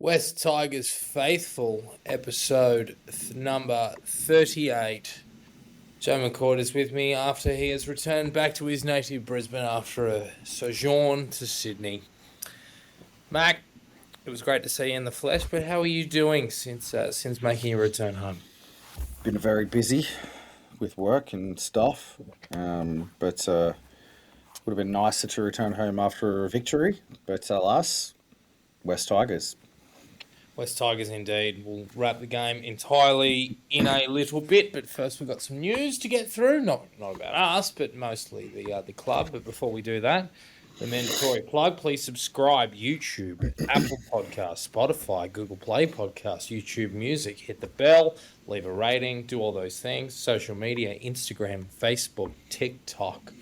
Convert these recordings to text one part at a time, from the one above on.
West Tigers Faithful, episode number 38. Joe McCord is with me after he has returned back to his native Brisbane after a sojourn to Sydney. Mac, it was great to see you in the flesh, but how are you doing since making your return home? Been very busy with work and stuff, but would have been nicer to return home after a victory. But alas, West Tigers. West Tigers indeed. We'll wrap the game entirely in a little bit, but first we've got some news to get through. Not about us, but mostly the club. But before we do that, the mandatory plug, please subscribe. YouTube, Apple Podcasts, Spotify, Google Play Podcasts, YouTube Music. Hit the bell, leave a rating, do all those things. Social media, Instagram, Facebook, TikTok.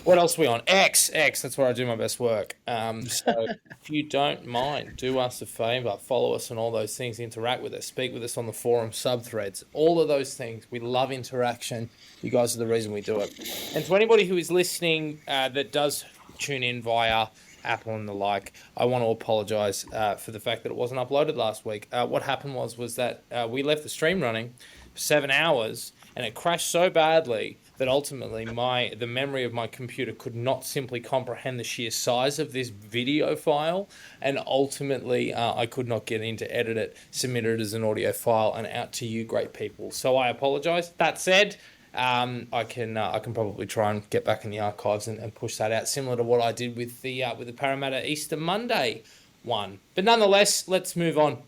What else are we on? X, that's where I do my best work. So if you don't mind, do us a favour, follow us on all those things, interact with us, speak with us on the forum, subthreads, all of those things. We love interaction. You guys are the reason we do it. And to anybody who is listening that does tune in via Apple and the like, I want to apologise for the fact that it wasn't uploaded last week. What happened was that we left the stream running for 7 hours and it crashed so badly that ultimately the memory of my computer could not simply comprehend the sheer size of this video file, and ultimately I could not get in to edit it, submit it as an audio file, and out to you great people. So I apologise. That said, I can probably try and get back in the archives and push that out, similar to what I did with the Parramatta Easter Monday one. But nonetheless, let's move on.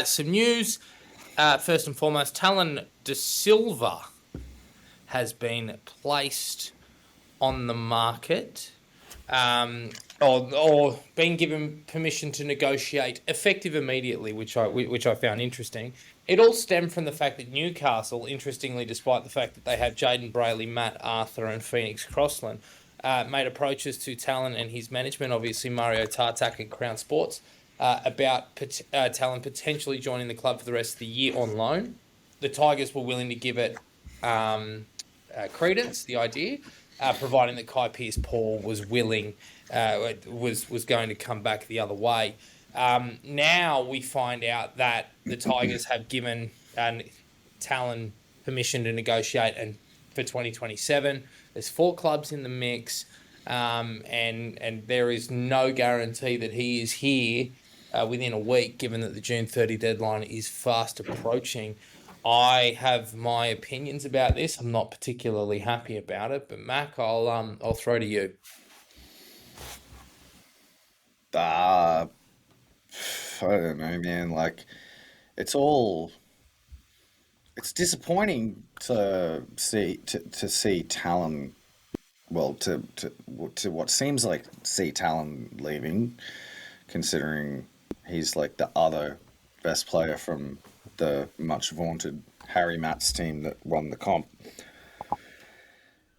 Some news. First and foremost, Talon De Silva has been placed on the market, or been given permission to negotiate effective immediately, which I found interesting. It all stemmed from the fact that Newcastle, interestingly, despite the fact that they have Jaden Brayley, Matt Arthur, and Phoenix Crossland, made approaches to Talon and his management, obviously Mario Tartak and Crown Sports, about Talon potentially joining the club for the rest of the year on loan. The Tigers were willing to give it credence, the idea, providing that Kai Pearce-Paul was willing, was going to come back the other way. Now we find out that the Tigers have given Talon permission to negotiate, and for 2027, there's 4 clubs in the mix, and there is no guarantee that he is here within a week, given that the June 30 deadline is fast approaching. I have my opinions about this. I'm not particularly happy about it, but Mac, I'll throw to you. I don't know, man. Like, it's disappointing to see Talon. Well, to what seems like see Talon leaving, considering he's like the other best player from the much vaunted Harry Matts team that won the comp.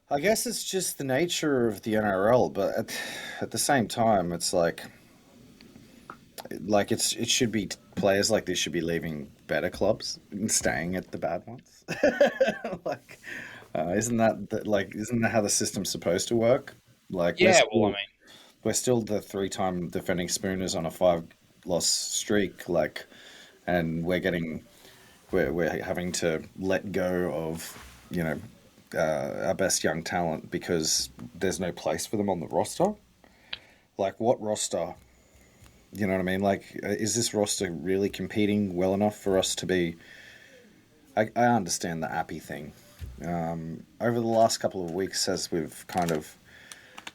I guess it's just the nature of the NRL, but at the same time, it's like it should be players like this should be leaving better clubs and staying at the bad ones. Like, isn't that how the system's supposed to work? Like, Yeah, we're still the 3-time defending Spooners on a 5-loss streak, like, and we're having to let go of, our best young talent because there's no place for them on the roster. Like, what roster? You know what I mean? Like, is this roster really competing well enough for us to be... I understand the Appy thing. Over the last couple of weeks, as we've kind of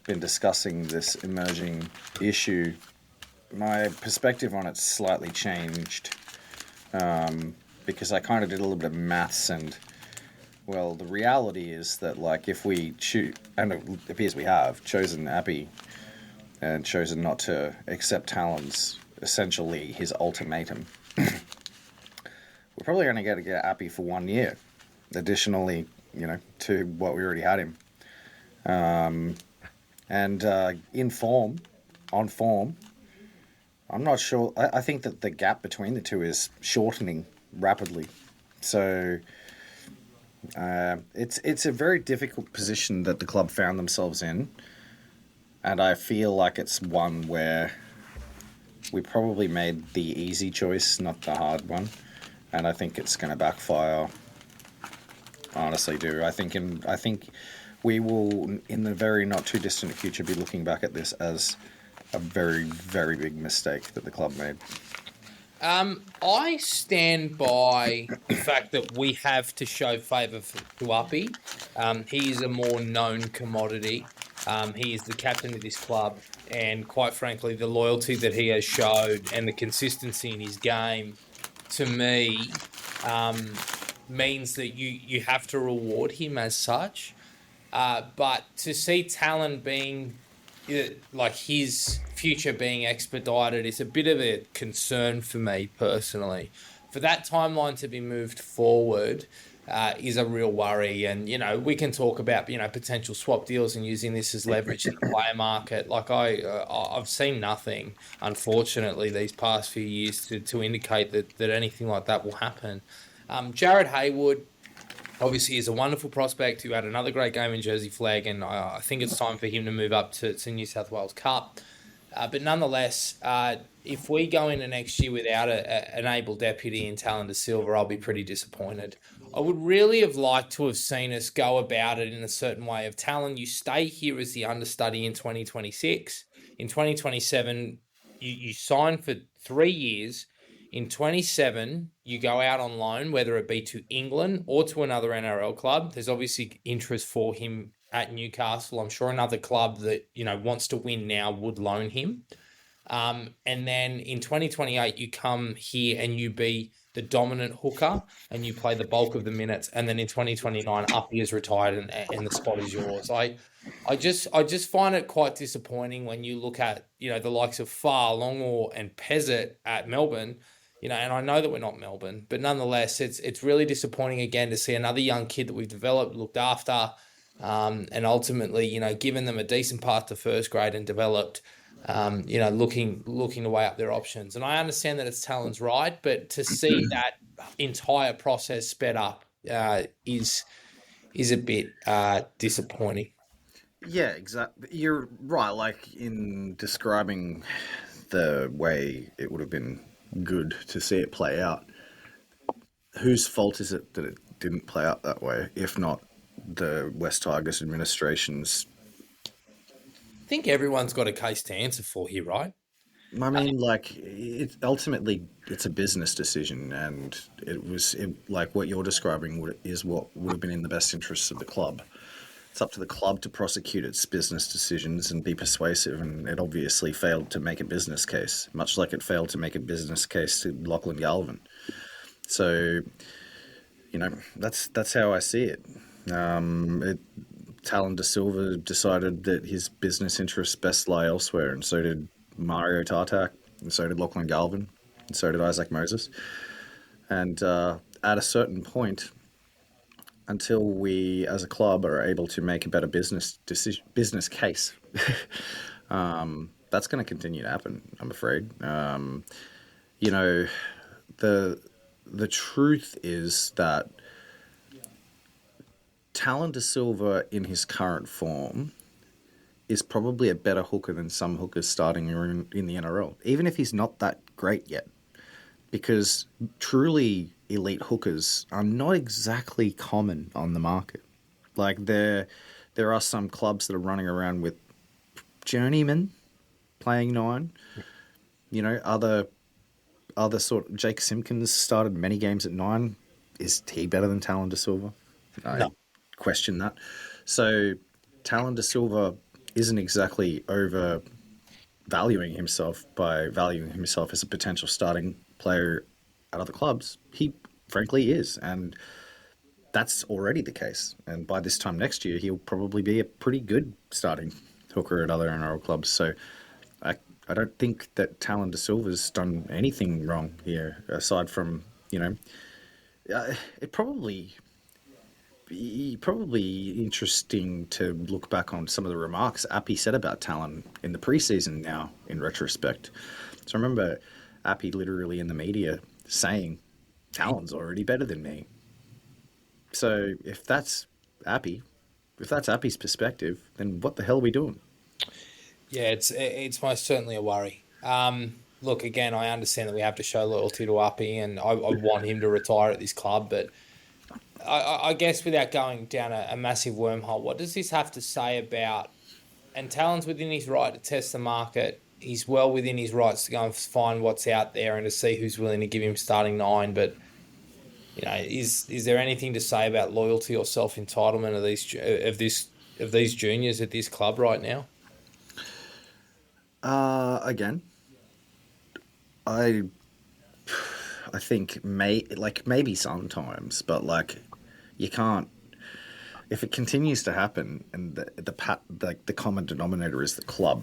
been discussing this emerging issue, my perspective on it's slightly changed, because I kind of did a little bit of maths, and, well, the reality is that, like, if we and it appears we have, chosen Appy and chosen not to accept Talon's, essentially his ultimatum, we're probably going to get Appy for 1 year, additionally, to what we already had him. And on form, I'm not sure. I think that the gap between the two is shortening rapidly. So it's a very difficult position that the club found themselves in. And I feel like it's one where we probably made the easy choice, not the hard one, and I think it's going to backfire. I honestly do. I think we will, in the very not too distant future, be looking back at this as a very, very big mistake that the club made. I stand by the fact that we have to show favour to Uppy. He is a more known commodity. He is the captain of this club, and quite frankly, the loyalty that he has showed and the consistency in his game, to me, means that you have to reward him as such. But to see Talon being like his future being expedited is a bit of a concern for me personally. For that timeline to be moved forward is a real worry. And, we can talk about, potential swap deals and using this as leverage in the player market. Like I've seen nothing, unfortunately, these past few years to indicate that anything like that will happen. Jared Haywood, obviously, he's a wonderful prospect who had another great game in Jersey Flag, and I think it's time for him to move up to New South Wales Cup. But nonetheless, if we go into next year without an able deputy in Talon De Silva, I'll be pretty disappointed. I would really have liked to have seen us go about it in a certain way of Talon. You stay here as the understudy in 2026. In 2027, you sign for 3 years. In 27, you go out on loan, whether it be to England or to another NRL club. There's obviously interest for him at Newcastle. I'm sure another club that, wants to win now would loan him. And then in 2028, you come here and you be the dominant hooker and you play the bulk of the minutes. And then in 2029, Uppy is retired and the spot is yours. I just find it quite disappointing when you look at, the likes of Far, Longmore and Pezzett at Melbourne. And I know that we're not Melbourne, but nonetheless, it's really disappointing again to see another young kid that we've developed, looked after, and ultimately, given them a decent path to first grade and developed, looking to weigh up their options. And I understand that it's Talon's right, but to see that entire process sped up is a bit disappointing. Yeah, exactly. You're right. Like in describing the way it would have been good to see it play out, whose fault is it that it didn't play out that way, if not the West Tigers administration's? I think everyone's got a case to answer for here, right? I mean, like, ultimately it's a business decision, and like what you're describing is what would have been in the best interests of the club. It's up to the club to prosecute its business decisions and be persuasive, and it obviously failed to make a business case, much like it failed to make a business case to Lachlan Galvin. So, that's how I see it. Talon De Silva decided that his business interests best lie elsewhere, and so did Mario Tartak, and so did Lachlan Galvin, and so did Isaac Moses. And at a certain point, until we as a club are able to make a better business case, that's going to continue to happen, I'm afraid. The truth is that Talon De Silva in his current form is probably a better hooker than some hookers starting in the NRL, even if he's not that great yet. Because truly elite hookers are not exactly common on the market. Like there are some clubs that are running around with journeymen playing 9. Other sort. Jake Simpkins started many games at 9. Is he better than Talon De Silva? I question that. So Talon De Silva isn't exactly overvaluing himself by valuing himself as a potential starting player at other clubs. He frankly is, and that's already the case. And by this time next year, he'll probably be a pretty good starting hooker at other NRL clubs. So I don't think that Talon De Silva's done anything wrong here, aside from, it probably interesting to look back on some of the remarks Appy said about Talon in the preseason now, in retrospect. So I remember Appy literally in the media saying, Talon's already better than me. So if that's Appy's perspective, then what the hell are we doing? Yeah, it's most certainly a worry. look, again, I understand that we have to show loyalty to Uppy, and I want him to retire at this club. But I guess without going down a massive wormhole, what does this have to say about? And Talon's within his right to test the market. He's well within his rights to go and find what's out there and to see who's willing to give him starting nine. But is there anything to say about loyalty or self entitlement of these juniors at this club right now? Again, I I think maybe sometimes, but like you can't if it continues to happen and the common denominator is the club,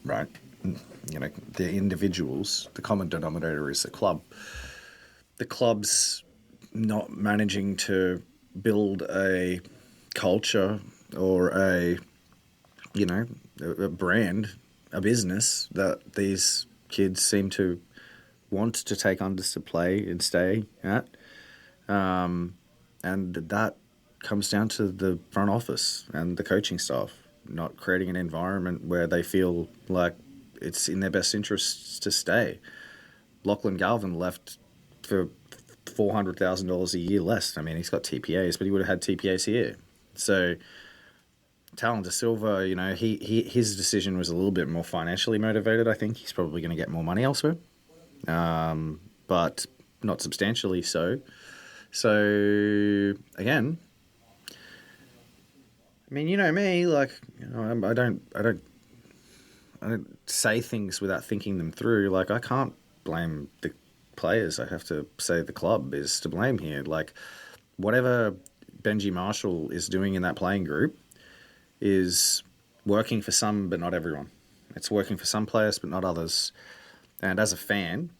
right? You know, the individuals, the common denominator is the club. The club's not managing to build a culture or you know, a brand, a business that these kids seem to want to take unders to play and stay at. And that comes down to the front office and the coaching staff not creating an environment where they feel like it's in their best interests to stay. Lachlan Galvin left for $400,000 a year less. I mean, he's got TPAs, but he would have had TPAs here. So Talon De Silva, you know, his decision was a little bit more financially motivated. I think he's probably going to get more money elsewhere, but not substantially so. So again, I mean, you know me, like, you know, I don't say things without thinking them through. Like, I can't blame the players. I have to say the club is to blame here. Like, whatever Benji Marshall is doing in that playing group is working for some, but not everyone. It's working for some players, but not others. And as a fan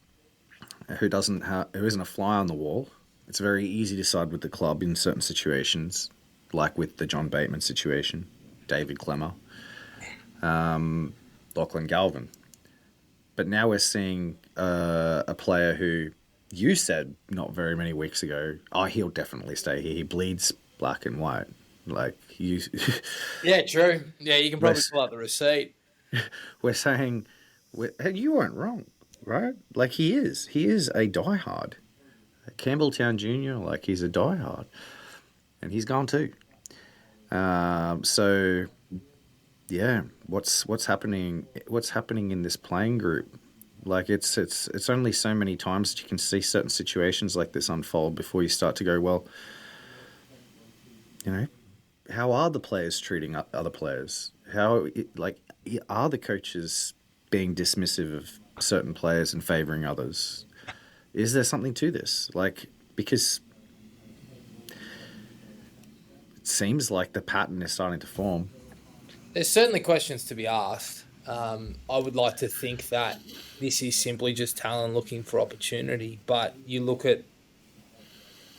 who isn't a fly on the wall, it's very easy to side with the club in certain situations, like with the John Bateman situation, David Clemmer, Lachlan Galvin. But now we're seeing a player who you said not very many weeks ago, oh, he'll definitely stay here. He bleeds black and white. Like you. Yeah, true. Yeah, you can probably pull out the receipt. We're saying, you weren't wrong, right? Like he is a diehard. Campbelltown Junior, like he's a diehard, and he's gone too. So yeah, what's happening? What's happening in this playing group? Like it's only so many times that you can see certain situations like this unfold before you start to go, well, you know, how are the players treating other players? Are the coaches being dismissive of certain players and favouring others? Is there something to this? Like, because it seems like the pattern is starting to form. There's certainly questions to be asked. I would like to think that this is simply just talent looking for opportunity. But you look at,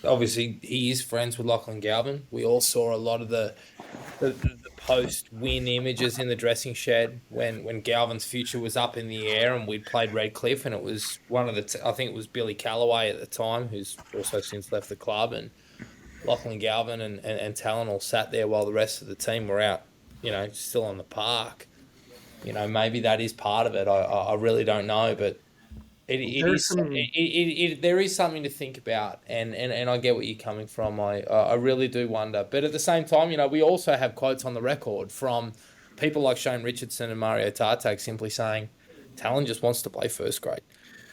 obviously, he is friends with Lachlan Galvin. We all saw a lot of the post-win images in the dressing shed when Galvin's future was up in the air and we'd played Redcliffe, and it was one of I think it was Billy Callaway at the time, who's also since left the club, and Lachlan Galvin and Talon all sat there while the rest of the team were out, you know, still on the park. You know, maybe that is part of it. I really don't know, but there is something to think about, and I get where you're coming from. I really do wonder, but at the same time, you know, we also have quotes on the record from people like Shane Richardson and Mario Tartak simply saying, "Talon just wants to play first grade."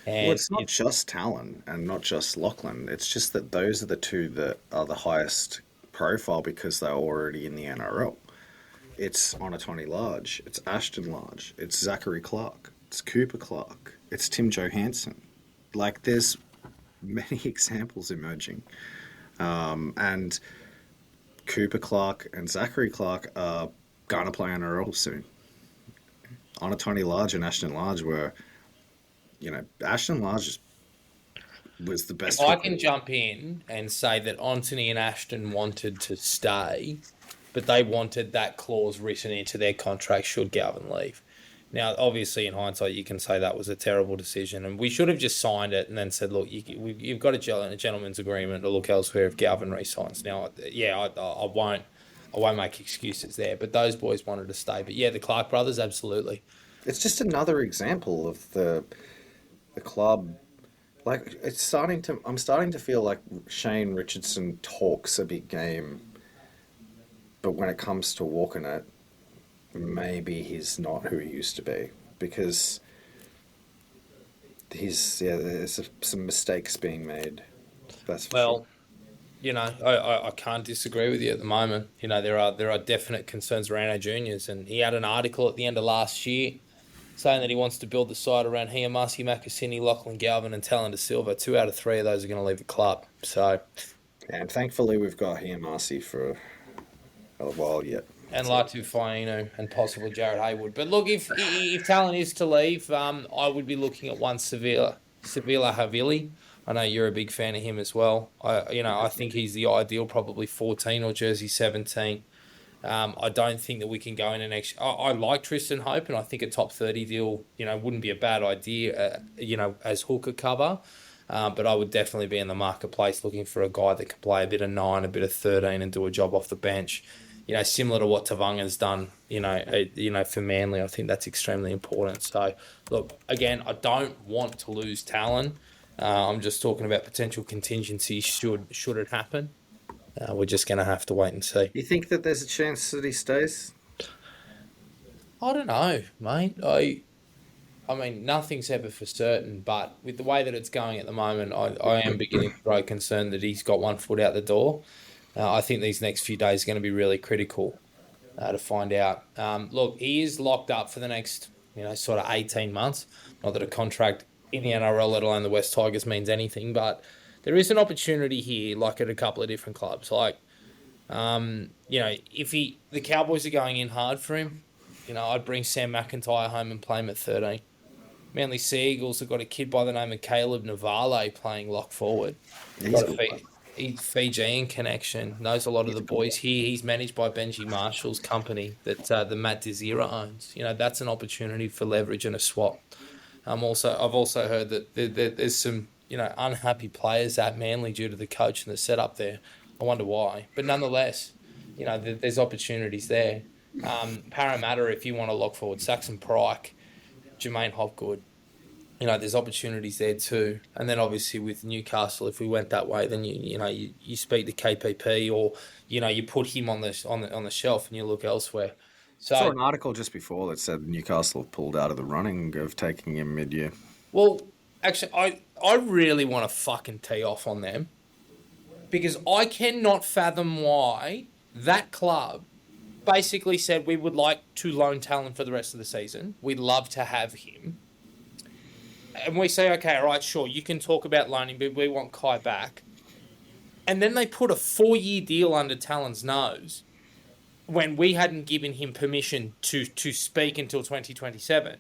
And well, it's not just Talon and not just Lachlan. It's just that those are the two that are the highest profile because they're already in the NRL. It's Onatoni Large, it's Ashton Large, it's Zachary Clark, it's Cooper Clark, it's Tim Johansson. Like, there's many examples emerging. And Cooper Clark and Zachary Clark are going to play NRL soon. Onatoni Large and Ashton Large were, you know, Ashton Large was the best. I can jump in and say that Anthony and Ashton wanted to stay, but they wanted that clause written into their contract should Galvin leave. Now, obviously, in hindsight, you can say that was a terrible decision, and we should have just signed it and then said, look, you've got a gentleman's agreement to look elsewhere if Galvin resigns. Now, yeah, I won't make excuses there, but those boys wanted to stay. But yeah, the Clark brothers, absolutely. It's just another example of the the club, like I'm starting to feel like Shane Richardson talks a big game, but when it comes to walking it, maybe he's not who he used to be because there's some mistakes being made. That's for sure. Well, I can't disagree with you at the moment. There are definite concerns around our juniors, and he had an article at the end of last year saying that he wants to build the side around Hiamasi, Makasini, Lachlan Galvin, and Talon De Silva. 2 out of 3 of those are going to leave the club. So, And thankfully, we've got Hiamasi for a while yet. and Latu Fainu and possibly Jared Hayward. But look, if Talon is to leave, I would be looking at one Sevilla Havili. I know you're a big fan of him as well. I think he's the ideal, probably 14 or jersey 17. I don't think that we can go in an extra. I like Tristan Hope, and I think a top 30 deal, wouldn't be a bad idea, as hooker cover. But I would definitely be in the marketplace looking for a guy that can play a bit of 9, a bit of 13, and do a job off the bench. Similar to what Tavanga's done, for Manly. I think that's extremely important. So, look, again, I don't want to lose Talon. I'm just talking about potential contingencies should it happen. We're just going to have to wait and see. You think that there's a chance that he stays? I don't know, mate. I mean, nothing's ever for certain, but with the way that it's going at the moment, I am beginning to grow concerned that he's got one foot out the door. I think these next few days are going to be really critical to find out. Look, he is locked up for the next, sort of 18 months. Not that a contract in the NRL, let alone the West Tigers, means anything, but there is an opportunity here, like at a couple of different clubs. Like, if the Cowboys are going in hard for him, I'd bring Sam McIntyre home and play him at 13. Manly Sea Eagles have got a kid by the name of Caleb Navale playing lock forward. He's Fijian connection, knows a lot of the boys here. He's managed by Benji Marshall's company that the Matt Desira owns. That's an opportunity for leverage and a swap. I've also heard that there's some unhappy players at Manly due to the coach and the setup there. I wonder why, but nonetheless, there's opportunities there. Parramatta, if you want to lock forward, Saxon Pryke, Jermaine Hopgood. There's opportunities there too. And then obviously with Newcastle, if we went that way, then you speak to KPP or you put him on the shelf and you look elsewhere. So I saw an article just before that said Newcastle have pulled out of the running of taking him mid-year. Well, actually, I really want to fucking tee off on them because I cannot fathom why that club basically said we would like to loan Talon for the rest of the season. We'd love to have him. And we say, okay, all right, sure, you can talk about loaning, but we want Kai back. And then they put a 4-year deal under Talon's nose when we hadn't given him permission to speak until 2027.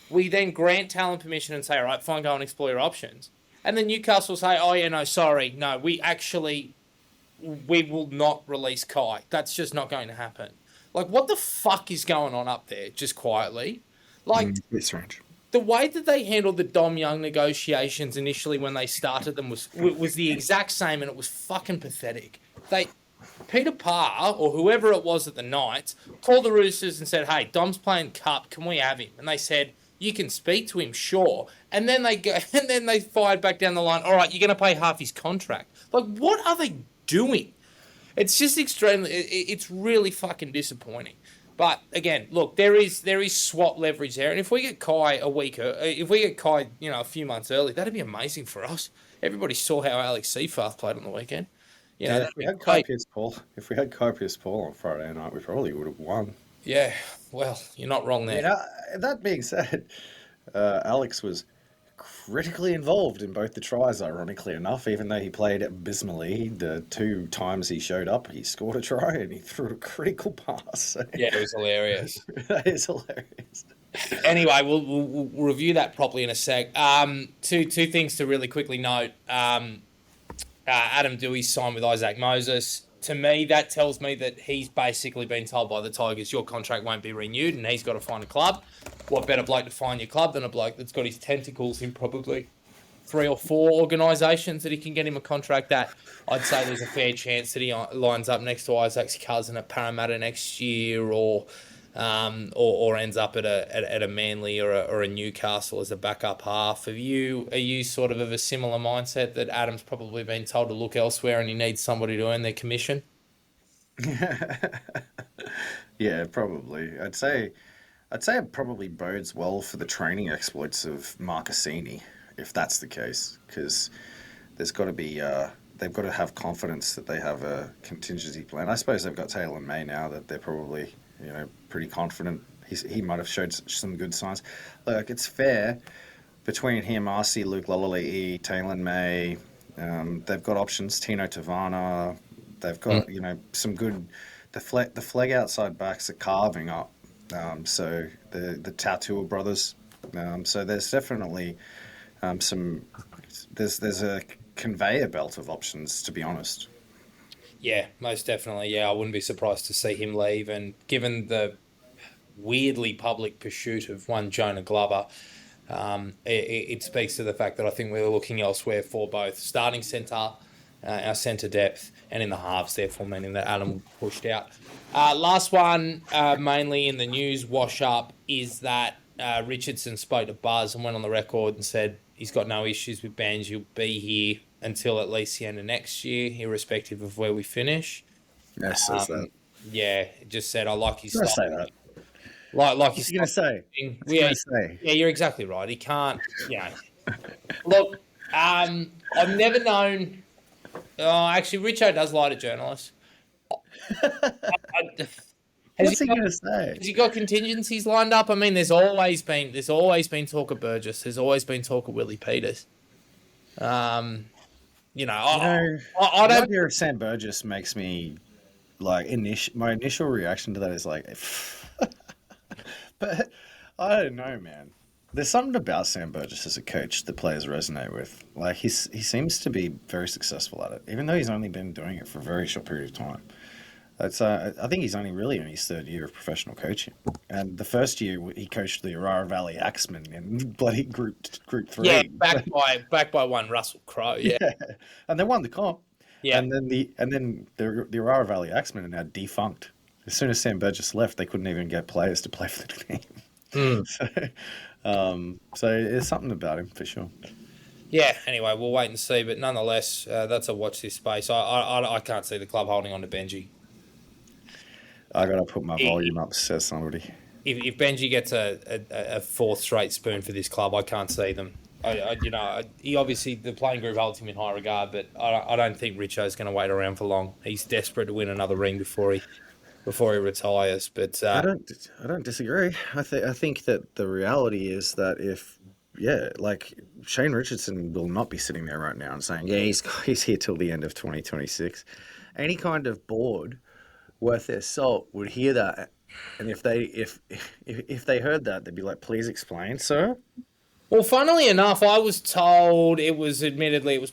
We then grant Talon permission and say, all right, fine, go and explore your options. And then Newcastle say, oh, yeah, no, sorry. No, we will not release Kai. That's just not going to happen. Like, what the fuck is going on up there, just quietly? Like, it's strange. The way that they handled the Dom Young negotiations initially when they started them was the exact same, and it was fucking pathetic. Peter Parr, or whoever it was at the Knights, called the Roosters and said, hey, Dom's playing cup, can we have him? And they said, you can speak to him, sure. And then they fired back down the line, all right, you're going to pay half his contract. Like, what are they doing? It's just it's really fucking disappointing. But again, look, there is swap leverage there, and if we get Kai a few months early, that'd be amazing for us. Everybody saw how Alex Seafarth played on the weekend. If we had Kai Pierce-Paul on Friday night, we probably would have won. Yeah, well, you're not wrong there. That being said, Alex was critically involved in both the tries, ironically enough, even though he played abysmally. The 2 times he showed up, he scored a try and he threw a critical pass. So. Yeah, it was hilarious. That is hilarious. Anyway, we'll review that properly in a sec. Two things to really quickly note. Adam Dewey signed with Isaac Moses. To me, that tells me that he's basically been told by the Tigers, your contract won't be renewed, and he's got to find a club. What better bloke to find your club than a bloke that's got his tentacles in probably 3 or 4 organisations that he can get him a contract at? I'd say there's a fair chance that he lines up next to Isaac's cousin at Parramatta next year, or or ends up at a Manly or a Newcastle as a backup half. Are you sort of a similar mindset that Adam's probably been told to look elsewhere and he needs somebody to earn their commission? Yeah, probably. I'd say it probably bodes well for the training exploits of Marcassini, if that's the case, because there's got to be they've got to have confidence that they have a contingency plan. I suppose they've got Taylor May now that they're probably pretty confident. He might have showed some good signs. Like it's fair between him, RC, Luke Lololei, Taylor May. They've got options. Tino Tavana. They've got some good. The flag outside backs are carving up. So the Tattoo brothers. So there's definitely some. There's a conveyor belt of options, to be honest. Yeah, most definitely. Yeah, I wouldn't be surprised to see him leave. And given the weirdly public pursuit of one Jonah Glover, it speaks to the fact that I think we're looking elsewhere for both starting centre, our centre depth, and in the halves, therefore meaning that Adam pushed out. Last one, mainly in the news wash up, is that Richardson spoke to Buzz and went on the record and said he's got no issues with Benji. He'll be here until at least the end of next year, irrespective of where we finish. Yeah, says that. Yeah, just said I like his Did I style. say that? Like What's he gonna say? What's he Yeah, gonna say? yeah, you're exactly right. He can't. Yeah. Look, I've never known. Oh, actually, Richo does lie to journalists. What's he gonna say? Has he got contingencies lined up? I mean, there's always been talk of Burgess. There's always been talk of Willie Peters. I The don't. idea of Sam Burgess makes me like my initial reaction to that is like, but I don't know, man. There's something about Sam Burgess as a coach that players resonate with. Like he seems to be very successful at it, even though he's only been doing it for a very short period of time. That's I think he's only really in his third year of professional coaching, and the first year he coached the Aurora Valley Axemen in bloody Group 3. Yeah, backed by one Russell Crowe. Yeah, Yeah, and they won the comp. yeah. And then the Aurora Valley Axemen are now defunct. As soon as Sam Burgess left, they couldn't even get players to play for the team. So there's something about him for sure. Yeah, anyway, we'll wait and see. But nonetheless, that's a watch this space. I can't see the club holding on to Benji. I gotta put my volume up, says somebody. If Benji gets a fourth straight spoon for this club, I can't see them. He obviously, the playing group holds him in high regard, but I don't think Richo's going to wait around for long. He's desperate to win another ring before he retires. But I don't disagree. I think that the reality is that like Shane Richardson will not be sitting there right now and saying, yeah, he's here till the end of 2026. Any kind of board worth their salt would hear that, and if they heard that, they'd be like, please explain, sir. Well, funnily enough, I was told it was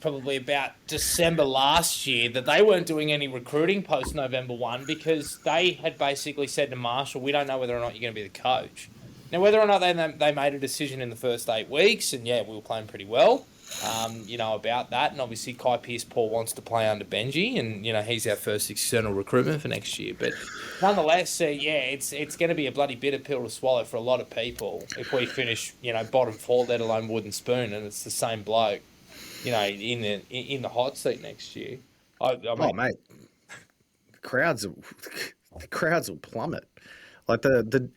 probably about December last year that they weren't doing any recruiting post November 1 because they had basically said to Marshall, we don't know whether or not you're going to be the coach. Now, whether or not they made a decision in the first 8 weeks, and yeah, we were playing pretty well, about that. And obviously Kai Pearce-Paul wants to play under Benji, and, he's our first external recruitment for next year. But nonetheless, it's going to be a bloody bitter pill to swallow for a lot of people if we finish, bottom 4, let alone wooden spoon, and it's the same bloke, in the hot seat next year. Mate, the crowds will plummet. Like the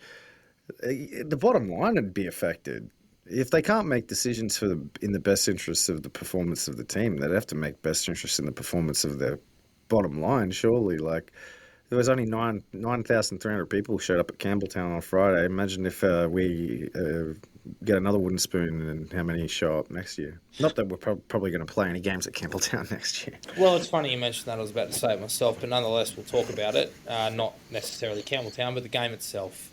bottom line would be affected. If they can't make decisions in the best interests of the performance of the team, they'd have to make best interests in the performance of their bottom line, surely. Like, there was only 9,300 people showed up at Campbelltown on Friday. Imagine if we get another wooden spoon and how many show up next year. Not that we're probably going to play any games at Campbelltown next year. Well, it's funny you mentioned that. I was about to say it myself, but nonetheless, we'll talk about it. Not necessarily Campbelltown, but the game itself.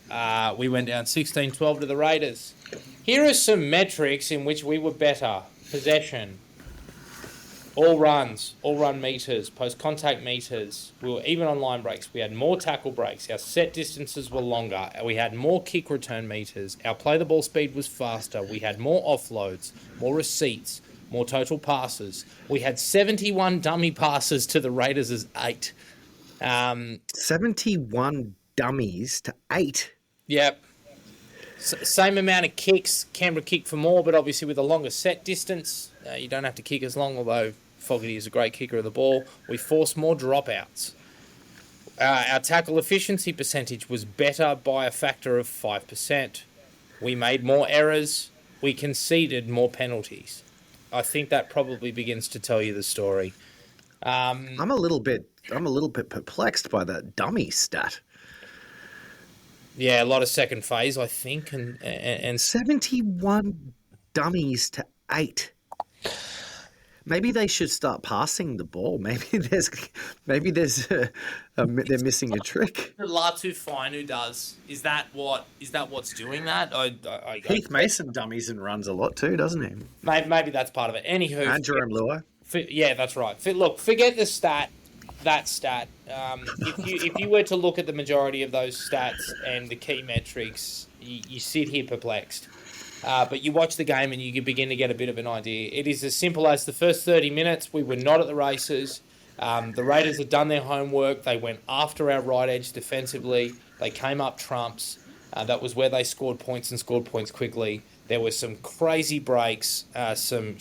We went down 16-12 to the Raiders. Here are some metrics in which we were better. Possession, all run meters, post-contact meters. We were even on line breaks. We had more tackle breaks. Our set distances were longer. We had more kick return meters. Our play-the-ball speed was faster. We had more offloads, more receipts, more total passes. We had 71 dummy passes to the Raiders' 8. 71 dummies to 8. Yep. Same amount of kicks. Canberra kicked for more, but obviously with a longer set distance, you don't have to kick as long, although Fogarty is a great kicker of the ball. We forced more dropouts. Our tackle efficiency percentage was better by a factor of 5%. We made more errors. We conceded more penalties. I think that probably begins to tell you the story. I'm a little bit perplexed by that dummy stat. Yeah, a lot of second phase, I think, and 71 dummies to 8. Maybe they should start passing the ball. Maybe they're missing a trick. Latu Fine who does. Is that what's doing that? Heath Mason dummies and runs a lot too, doesn't he? Maybe that's part of it. Anywho, And Jerome Lua. Yeah, that's right. Look, forget the stat. That stat. If you were to look at the majority of those stats and the key metrics, you sit here perplexed. But you watch the game and you can begin to get a bit of an idea. It is as simple as the first 30 minutes, we were not at the races. The Raiders had done their homework. They went after our right edge defensively. They came up trumps. That was where they scored points and scored points quickly. There were some crazy breaks, some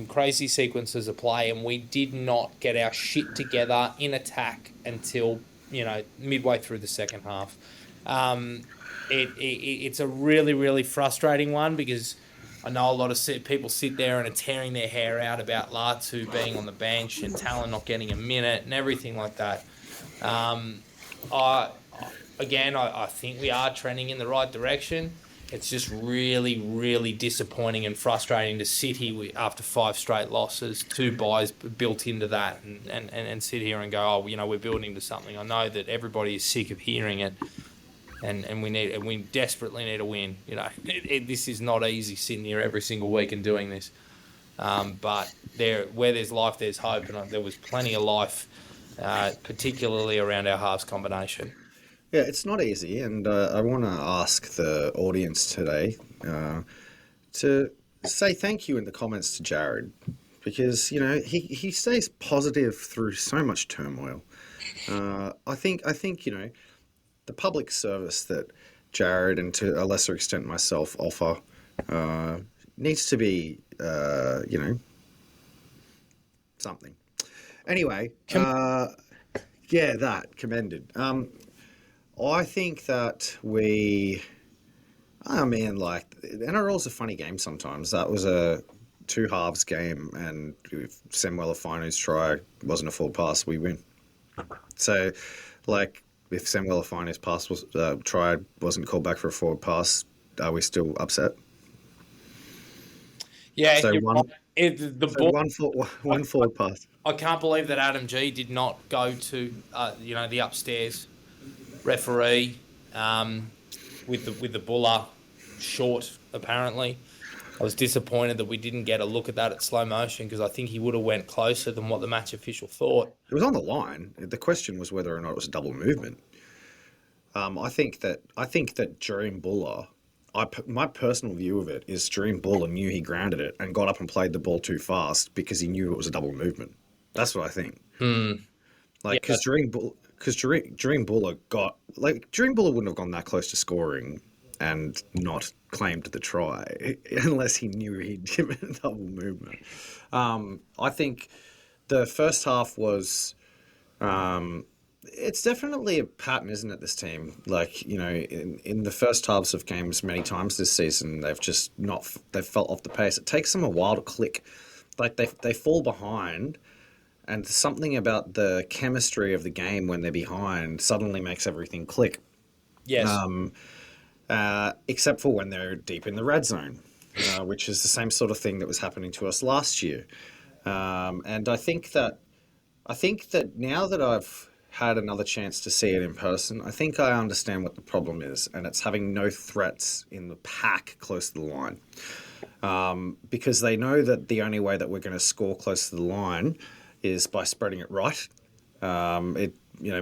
crazy sequences of play, and we did not get our shit together in attack until midway through the second half. It's a really, really frustrating one because I know a lot of people sit there and are tearing their hair out about Latu being on the bench and Talon not getting a minute and everything like that. I think we are trending in the right direction. It's just really, really disappointing and frustrating to sit here after 5 straight losses, 2 buys built into that, and sit here and go, we're building to something. I know that everybody is sick of hearing it. And we desperately need a win. This is not easy sitting here every single week and doing this. But where there's life, there's hope, and there was plenty of life, particularly around our halves combination. Yeah, it's not easy, and I want to ask the audience today to say thank you in the comments to Jared, because he stays positive through so much turmoil. I think the public service that Jared and to a lesser extent myself offer needs to be, something. Anyway, commended. I think that the NRL's a funny game sometimes. That was a 2 halves game, and if Samuel Afanu's try wasn't a full pass, we win. So, if Samuel Afanu's pass try wasn't called back for a forward pass, are we still upset? Yeah, so one forward pass. I can't believe that Adam G did not go to the upstairs referee with the buller short. Apparently, I was disappointed that we didn't get a look at that at slow motion because I think he would have went closer than what the match official thought. It was on the line. The question was whether or not it was a double movement. I think that Jerome Buller, my personal view of it is Jerome Buller knew he grounded it and got up and played the ball too fast because he knew it was a double movement. That's what I think. Because Jerome Buller wouldn't have gone that close to scoring and not claimed the try unless he knew he'd given a double movement. I think the first half was, it's definitely a pattern, isn't it, this team? In the first halves of games many times this season, they've felt off the pace. It takes them a while to click. They fall behind, and something about the chemistry of the game when they're behind suddenly makes everything click. Yes. Except for when they're deep in the red zone, which is the same sort of thing that was happening to us last year. And I think that now that I've had another chance to see it in person, I think I understand what the problem is, and it's having no threats in the pack close to the line. Because they know that the only way that we're going to score close to the line is by spreading it right. It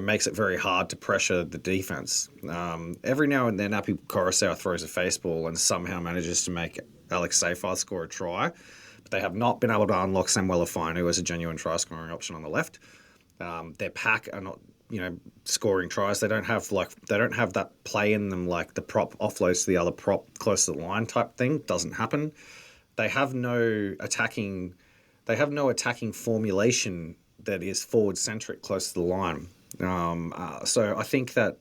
makes it very hard to pressure the defense. Every now and then, Api Coruscant throws a face ball and somehow manages to make Alex Seyfarth score a try, but they have not been able to unlock Samuel Afinu as a genuine try-scoring option on the left. Their pack are not scoring tries. They don't have that play in them like the prop offloads to the other prop close to the line type thing. Doesn't happen. They have no attacking. They have no attacking formulation that is forward centric close to the line. So I think that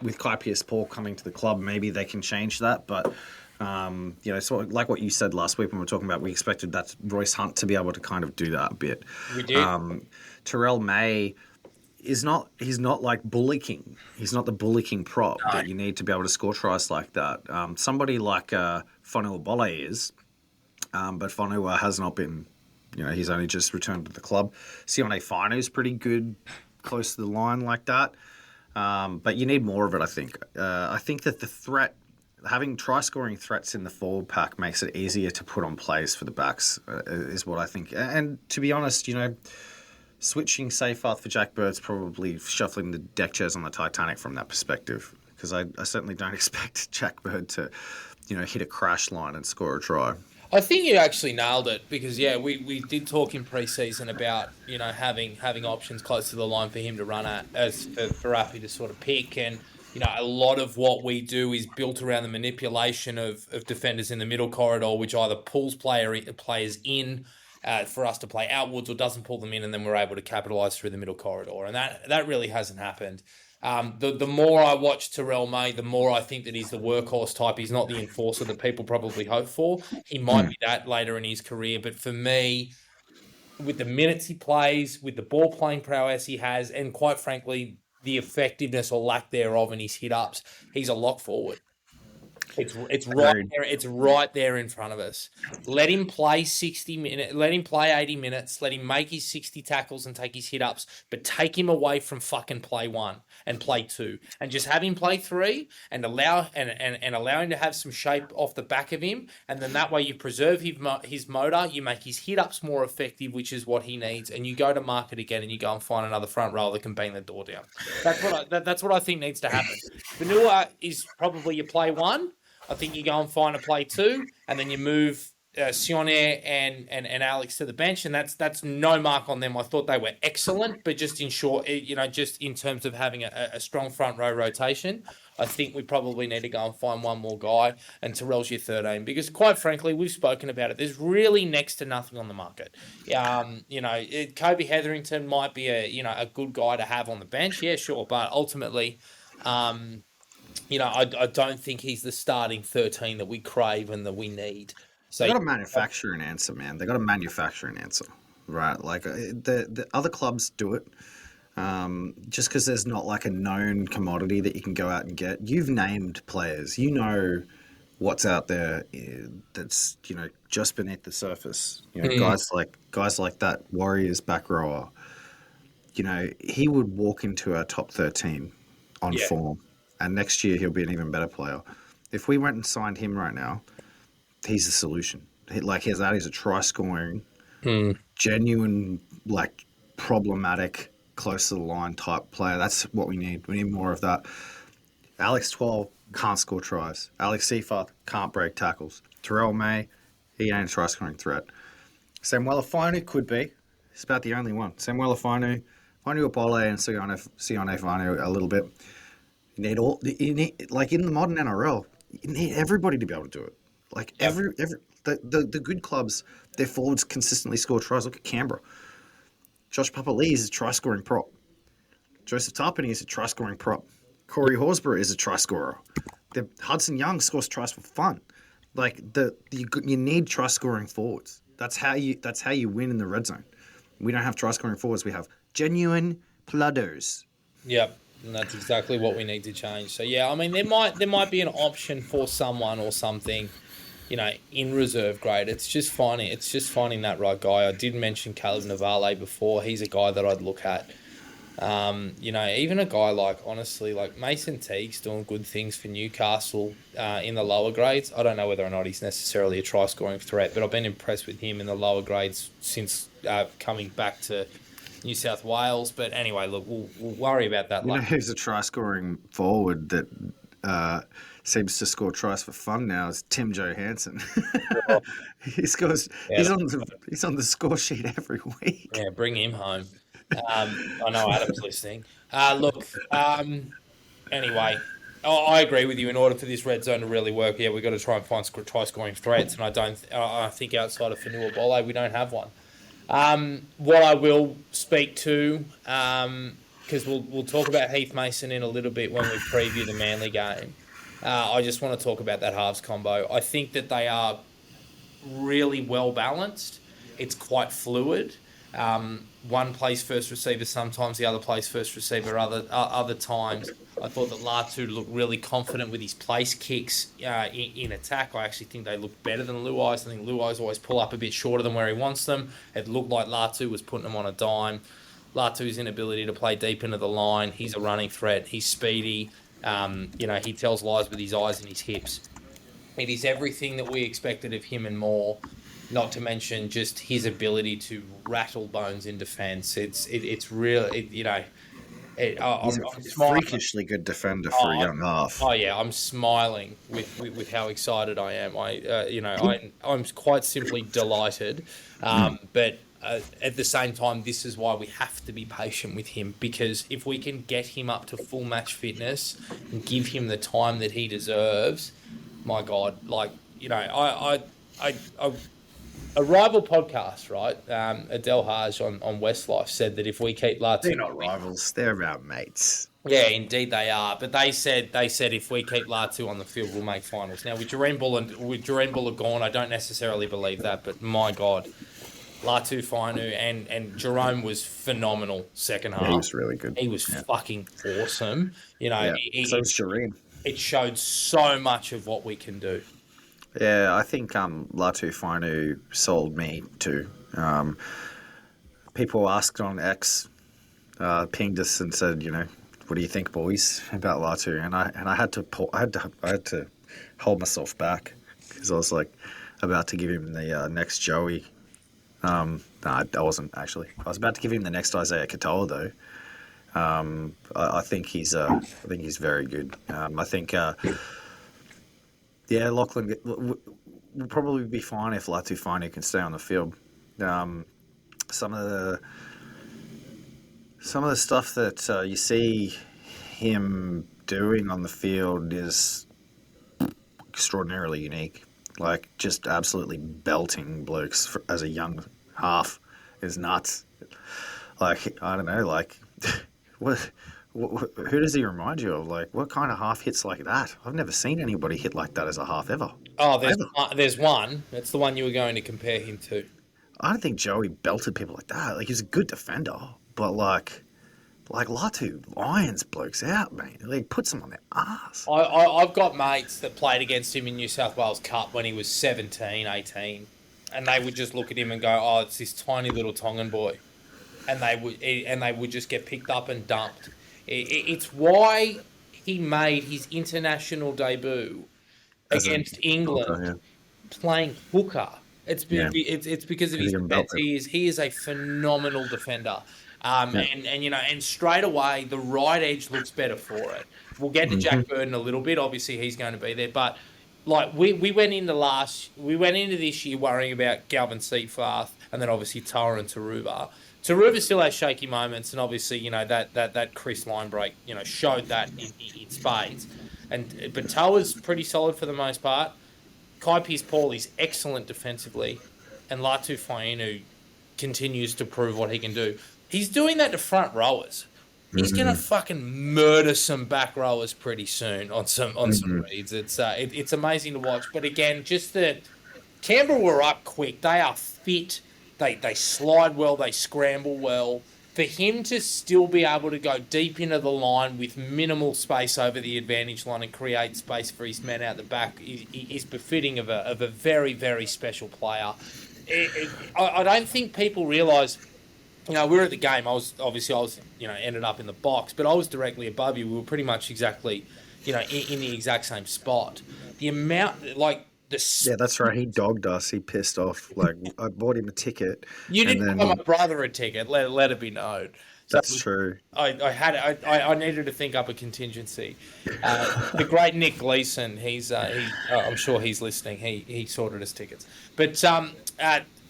with Kai Pearce-Paul coming to the club, maybe they can change that. But sort of like what you said last week when we were talking about, we expected that Royce Hunt to be able to kind of do that a bit. We did. Terrell May he's not like Bully King. He's not the Bully King prop that you need to be able to score tries like that. Somebody like Fonua Bolle is, but Fonua has not been. He's only just returned to the club. Sione Finu is pretty good close to the line like that. But you need more of it, I think. I think that the threat, having try-scoring threats in the forward pack makes it easier to put on plays for the backs, is what I think. And to be honest, switching Seyfarth for Jack Bird's probably shuffling the deck chairs on the Titanic from that perspective, because I certainly don't expect Jack Bird to, hit a crash line and score a try. I think you actually nailed it because, we did talk in pre-season about, having options close to the line for him to run at, as for Rafi to sort of pick. And, a lot of what we do is built around the manipulation of defenders in the middle corridor, which either pulls players in for us to play outwards or doesn't pull them in, and then we're able to capitalise through the middle corridor. And that really hasn't happened. The more I watch Terrell May, the more I think that he's the workhorse type. He's not the enforcer that people probably hope for. He might be that later in his career. But for me, with the minutes he plays, with the ball playing prowess he has, and quite frankly, the effectiveness or lack thereof in his hit-ups, he's a lock forward. It's right there. It's right there in front of us. Let him play 60 minutes. Let him play 80 minutes. Let him make his 60 tackles and take his hit ups. But take him away from fucking play 1 and play 2, and just have him play 3 and allow him to have some shape off the back of him. And then that way you preserve his motor. You make his hit ups more effective, which is what he needs. And you go to market again and you go and find another front row that can bang the door down. That's what I think needs to happen. Vanilla is probably your play 1. I think you go and find a play 2, and then you move Sione and Alex to the bench, and that's no mark on them. I thought they were excellent, but just in short, just in terms of having a strong front row rotation, I think we probably need to go and find one more guy, and Terrell's your 13, because quite frankly, we've spoken about it. There's really next to nothing on the market. Kobe Hetherington might be a good guy to have on the bench, yeah, sure, but ultimately, I don't think he's the starting 13 that we crave and that we need. So they got to manufacture an answer, man. They got to manufacture an answer, right? Like the other clubs do it. Just because there's not like a known commodity that you can go out and get. You've named players. You know what's out there that's just beneath the surface. Guys like that Warriors back rower. He would walk into our top 13 on form. And next year he'll be an even better player. If we went and signed him right now, he's the solution. He's a try-scoring, genuine, problematic, close to the line type player. That's what we need. We need more of that. Alex 12 can't score tries. Alex Seyfarth can't break tackles. Terrell May, he ain't a try-scoring threat. Samuel Finu could be. He's about the only one. Samuel Finu, Bolle, and Sione Finu a little bit. You need like in the modern NRL, you need everybody to be able to do it. Like the good clubs, their forwards consistently score tries. Look at Canberra. Josh Papali'i is a try-scoring prop. Joseph Tarpany is a try-scoring prop. Corey Horsburgh is a try-scorer. Hudson Young scores tries for fun. Like you need try-scoring forwards. That's how you win in the red zone. We don't have try-scoring forwards. We have genuine pludders. Yep. And that's exactly what we need to change. So there might be an option for someone or something, in reserve grade. It's just finding that right guy. I did mention Caleb Navale before. He's a guy that I'd look at. Even a guy like Mason Teague's doing good things for Newcastle in the lower grades. I don't know whether or not he's necessarily a try-scoring threat, but I've been impressed with him in the lower grades since coming back to New South Wales. But anyway, look, we'll worry about that later. Who's a try-scoring forward that seems to score tries for fun now is Tim Johansson. He scores. He's on the score sheet every week. Yeah, bring him home. I know Adam's listening. Look, anyway, I agree with you. In order for this red zone to really work, yeah, we've got to try and find try scoring threats, and I think outside of Fanua Bole, we don't have one. What I will speak to, because we'll talk about Heath Mason in a little bit when we preview the Manly game. I just want to talk about that halves combo. I think that they are really well balanced. It's quite fluid. One plays first receiver sometimes, the other plays first receiver other times. I thought that Latu looked really confident with his place kicks in attack. I actually think they look better than Luai's. I think Luai's always pull up a bit shorter than where he wants them. It looked like Latu was putting them on a dime. Latu's inability to play deep into the line. He's a running threat. He's speedy. He tells lies with his eyes and his hips. It is everything that we expected of him and more. Not to mention just his ability to rattle bones in defence. It's real. He's I'm a smiling. freakishly good defender for a young half. Oh yeah, I'm smiling with how excited I am. I'm quite simply delighted. But at the same time, this is why we have to be patient with him, because if we can get him up to full match fitness and give him the time that he deserves, my God, a rival podcast, right? Adele Haj on Westlife said that if we keep Latu, They're not rivals; they're our mates. yeah, indeed they are. But they said if we keep Latu on the field, we'll make finals. Now with Jareen Buller gone, I don't necessarily believe that. But my God, Latu Fainu and Jerome was phenomenal second half. Yeah, he was really good. He was fucking awesome. So was Jareen. It showed so much of what we can do. Yeah, I think Latu Fainu sold me too. People asked on X, pinged us and said, what do you think, boys, about Latu? And I had to hold myself back because I was like about to give him the next Joey. No, I wasn't actually. I was about to give him the next Isaiah Katoa though. I think he's very good. I think. Yeah, Lachlan will probably be fine if Latu Fainu can stay on the field. Some of the stuff that you see him doing on the field is extraordinarily unique. Like just absolutely belting blokes as a young half is nuts. Like I don't know, like what. Who does he remind you of? Like, what kind of half hits like that? I've never seen anybody hit like that as a half ever. Oh, there's one. That's the one you were going to compare him to. I don't think Joey belted people like that. Like, he's a good defender, but like Latu irons blokes out, man. Like, puts them on their ass. I've got mates that played against him in New South Wales Cup when he was 17, 18, and they would just look at him and go, "Oh, it's this tiny little Tongan boy," and they would just get picked up and dumped. It's why he made his international debut against England playing hooker. It's because of his defense. He is a phenomenal defender. And straight away the right edge looks better for it. We'll get to Jack Burton a little bit. Obviously he's going to be there, but like we went into this year worrying about Galvin Seafarth and then obviously Toa and Taruva. Taruva still has shaky moments, and obviously, that Chris line break, showed that in spades. But Toa's pretty solid for the most part. Kai Pearce-Paul is excellent defensively, and Latu Fainu continues to prove what he can do. He's doing that to front rowers. He's gonna fucking murder some back rowers pretty soon on some reads. It's amazing to watch. But again, just the Canberra were up quick. They are fit. They slide well, they scramble well. For him to still be able to go deep into the line with minimal space over the advantage line and create space for his men out the back is befitting of a very, very special player. I don't think people realise, we were at the game. I was ended up in the box, but I was directly above you. We were pretty much exactly, in the exact same spot. The amount, yeah, that's right. He dogged us. He pissed off. Like, I bought him a ticket. You didn't buy my brother a ticket. Let it be known. That's true. I needed to think up a contingency. The great Nick Gleeson. I'm sure he's listening. He sorted us tickets. But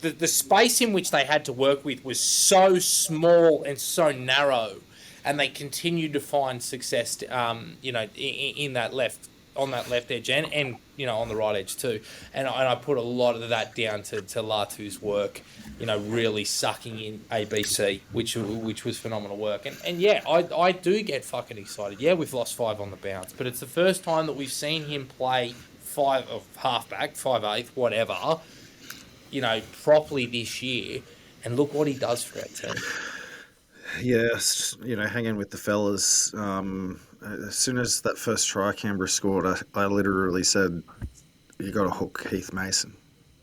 the space in which they had to work with was so small and so narrow, and they continued to find success, in that left on that left edge and on the right edge too. And I put a lot of that down to Latu's work, really sucking in ABC, which was phenomenal work. And yeah, I do get fucking excited. Yeah, we've lost 5 on the bounce, but it's the first time that we've seen him play 5 or halfback, 5/8, whatever, properly this year. And look what he does for our team. Yes, hang in with the fellas. As soon as that first try Canberra scored, I literally said, "You got to hook Heath Mason,"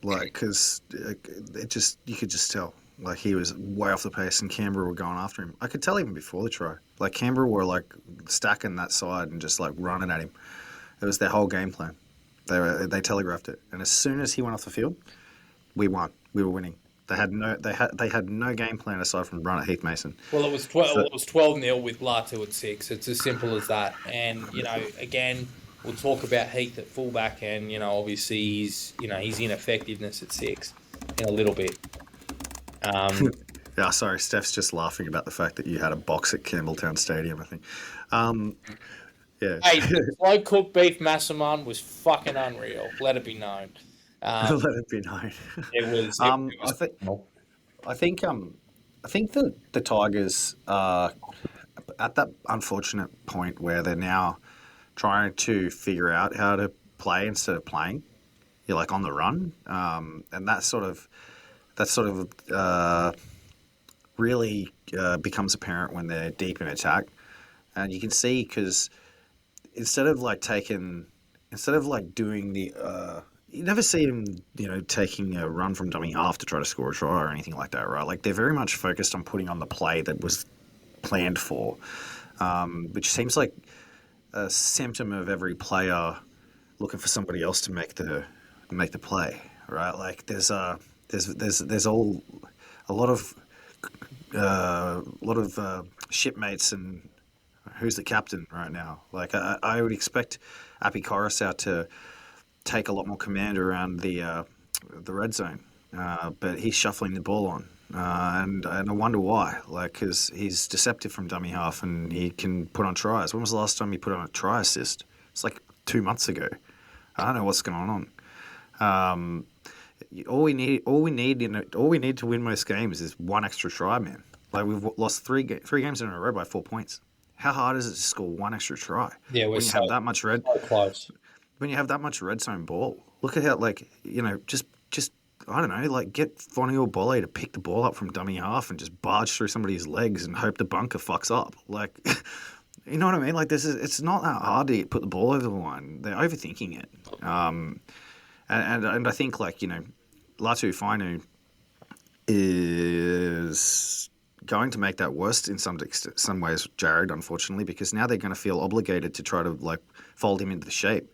because you could just tell, he was way off the pace, and Canberra were going after him. I could tell even before the try, Canberra were stacking that side and just running at him. It was their whole game plan. They telegraphed it, and as soon as he went off the field, we won. We were winning. They had no game plan aside from run at Heath Mason. Well, it was 12-0 with Latu at 6. It's as simple as that. And again, we'll talk about Heath at fullback, and obviously his ineffectiveness at 6 in a little bit. Yeah, sorry, Steph's just laughing about the fact that you had a box at Campbelltown Stadium, I think. Yeah. Hey, the slow cooked beef massaman was fucking unreal. Let it be known. Let it be known. It was. I think that the Tigers are at that unfortunate point where they're now trying to figure out how to play instead of playing. You're on the run, and that sort of really becomes apparent when they're deep in attack, and you can see because instead of doing the you never see them, taking a run from dummy half to try to score a try or anything like that, right? They're very much focused on putting on the play that was planned for, which seems like a symptom of every player looking for somebody else to make the play, right? There's all a lot of shipmates and who's the captain right now. I would expect Api Coruscant to take a lot more command around the red zone, but he's shuffling the ball on, and I wonder why. Because he's deceptive from dummy half, and he can put on tries. When was the last time he put on a try assist? It's 2 months ago. I don't know what's going on. All we need to win most games is one extra try, man. We've lost three games in a row by 4 points. How hard is it to score one extra try? Yeah, when you have that much red. So close. When you have that much red zone ball, look at how just I don't know, get Fonny or Bolle to pick the ball up from dummy half and just barge through somebody's legs and hope the bunker fucks up. You know what I mean? It's not that hard to put the ball over the line. They're overthinking it. And I think Latu Fainu is going to make that worse in some ways, Jared, unfortunately, because now they're going to feel obligated to try to fold him into the shape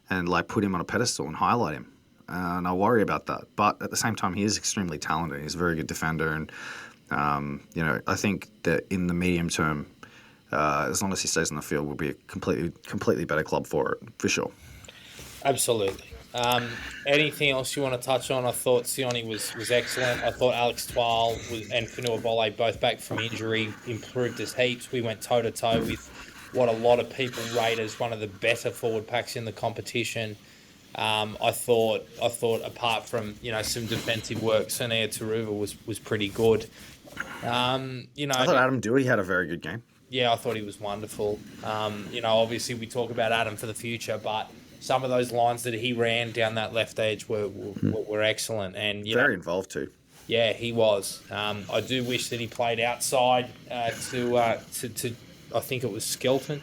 and put him on a pedestal and highlight him. And I worry about that. But at the same time, he is extremely talented. He's a very good defender. And, I think that in the medium term, as long as he stays on the field, we'll be a completely better club for sure. Absolutely. Anything else you want to touch on? I thought Sione was excellent. I thought Alex Twal and Fanua Bolle, both back from injury, improved us heaps. We went toe-to-toe with what a lot of people rate as one of the better forward packs in the competition. I thought apart from some defensive work, Sonia Taruva was pretty good. I thought Adam Dewey had a very good game. Yeah, I thought he was wonderful. Obviously we talk about Adam for the future, but some of those lines that he ran down that left edge were excellent, and very involved too. Yeah, he was. I do wish that he played outside to I think it was Skelton,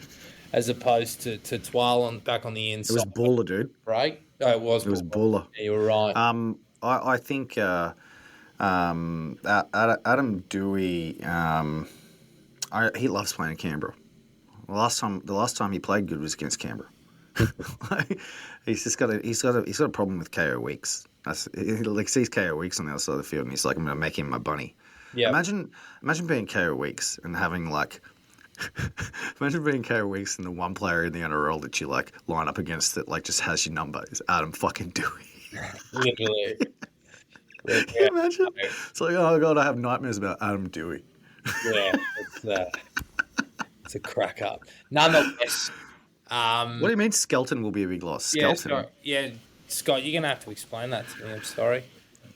as opposed to Twal back on the inside. It was Buller, dude. Right? Oh, it was. It was Buller. Yeah, you were right. I think Adam Dewey. He loves playing in Canberra. The last time he played good was against Canberra. He's got a problem with KO Weeks. He sees KO Weeks on the other side of the field, and he's like, I'm going to make him my bunny. Yeah. Imagine being KO Weeks and having imagine being KO Weeks and the one player in the NRL that you line up against that just has your number is Adam fucking Dewey. Literally. Yeah, Can you imagine? It's like, oh god, I have nightmares about Adam Dewey. yeah, it's a crack up. Nonetheless, What do you mean skeleton will be a big loss? yeah, Skeleton? Scott, you're gonna have to explain that to me. I'm sorry.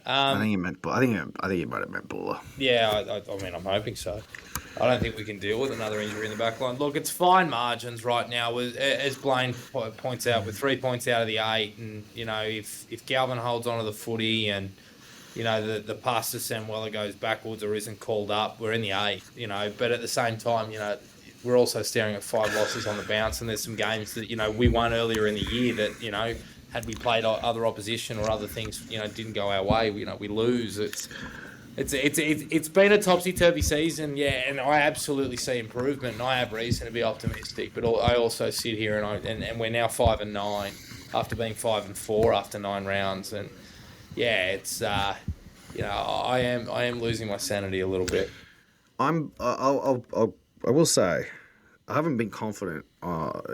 I think you meant. I think you might have meant Buller. Yeah, I mean, I'm hoping so. I don't think we can deal with another injury in the back line. Look, it's fine margins right now. As Blaine points out, with 3 points out of the 8, and if Galvin holds onto the footy and the pass to Samuela goes backwards or isn't called up, we're in the 8. But at the same time, we're also staring at 5 losses on the bounce, and there's some games that we won earlier in the year that had we played other opposition or other things didn't go our way, we lose. It's been a topsy-turvy season, yeah, and I absolutely see improvement, and I have reason to be optimistic. But I also sit here and we're now 5-9 after being 5-4 after 9 rounds, and yeah, it's I am losing my sanity a little bit. I will say, I haven't been confident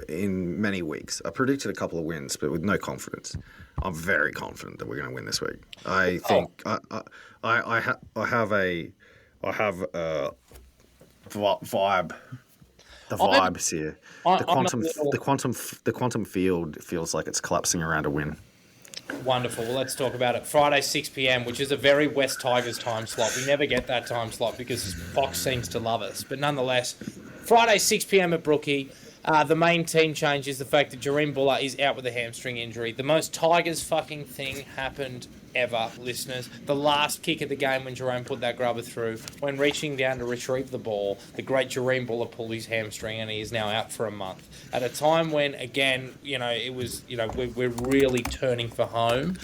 in many weeks. I predicted a couple of wins, but with no confidence. I'm very confident that we're going to win this week. I think I have a vibe. The vibes here. The quantum field feels like it's collapsing around a win. Wonderful. Well, let's talk about it. Friday, 6 p.m., which is a very West Tigers time slot. We never get that time slot because Fox seems to love us. But nonetheless, Friday, 6 p.m. at Brookie. The main team change is the fact that Jareem Buller is out with a hamstring injury. The most Tigers fucking thing happened ever, listeners. The last kick of the game when Jerome put that grubber through, when reaching down to retrieve the ball, the great Jareem Buller pulled his hamstring and he is now out for a month. At a time when, again, it was, we're really turning for home.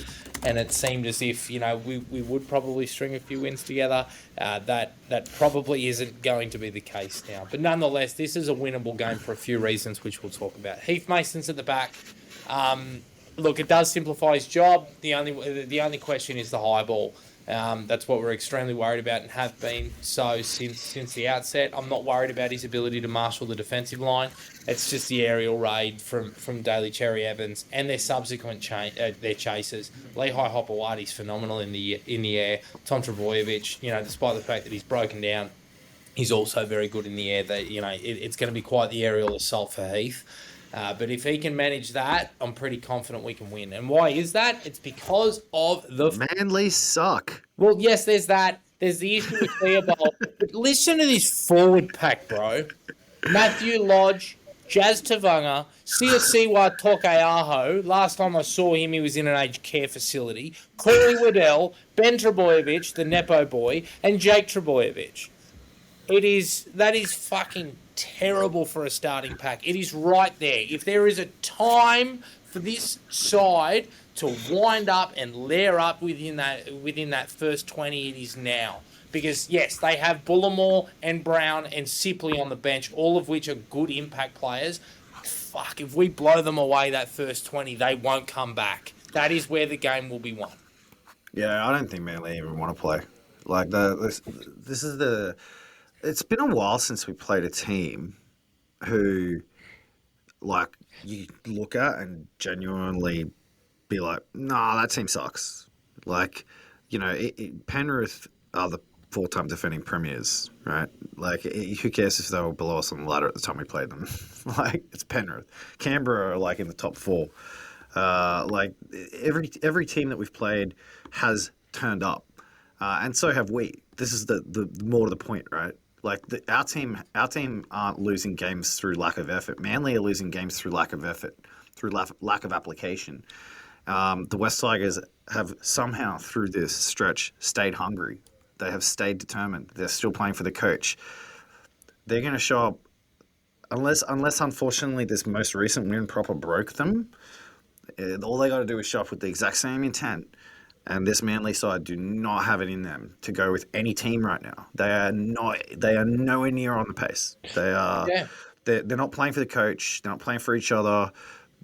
And it seemed as if, we would probably string a few wins together. That probably isn't going to be the case now. But nonetheless, this is a winnable game for a few reasons, which we'll talk about. Heath Mason's at the back. Look, it does simplify his job. The only question is the high ball. That's what we're extremely worried about and have been so since the outset. I'm not worried about his ability to marshal the defensive line. It's just the aerial raid from Daly Cherry Evans and their subsequent their chasers. Lehigh Hopewadi's phenomenal in the air. Tom Trebojevic, despite the fact that he's broken down, he's also very good in the air. It's going to be quite the aerial assault for Heath. But if he can manage that, I'm pretty confident we can win. And why is that? It's because of the... Manly suck. Well, yes, there's that. There's the issue with Theobald. But listen to this forward pack, bro. Matthew Lodge, Jazz Tavanga, Siasiwa Tokeaho. Last time I saw him, he was in an aged care facility. Corey Waddell, Ben Trebojevic, the Nepo boy, and Jake Trebojevic. That is fucking terrible for a starting pack. It is right there. If there is a time for this side to wind up and layer up within that first 20, it is now. Because, yes, they have Bullimore and Brown and Sipley on the bench, all of which are good impact players. Fuck, if we blow them away that first 20, they won't come back. That is where the game will be won. Yeah, I don't think Manly even want to play. Like, this is the... It's been a while since we played a team who, like, you look at and genuinely be like, nah, that team sucks. Like, Penrith are the 4-time defending premiers, right? Like, who cares if they were below us on the ladder at the time we played them? Like, it's Penrith. Canberra are, like, in the top 4. Like, every team that we've played has turned up. And so have we. This is the more to the point, right? Like our team aren't losing games through lack of effort. Manly are losing games through lack of effort, through lack of application. The West Tigers have somehow through this stretch stayed hungry. They have stayed determined. They're still playing for the coach. They're going to show up unless unfortunately this most recent win proper broke them. All they got to do is show up with the exact same intent. And this Manly side do not have it in them to go with any team right now. They are nowhere near on the pace. They're not playing for the coach. They're not playing for each other.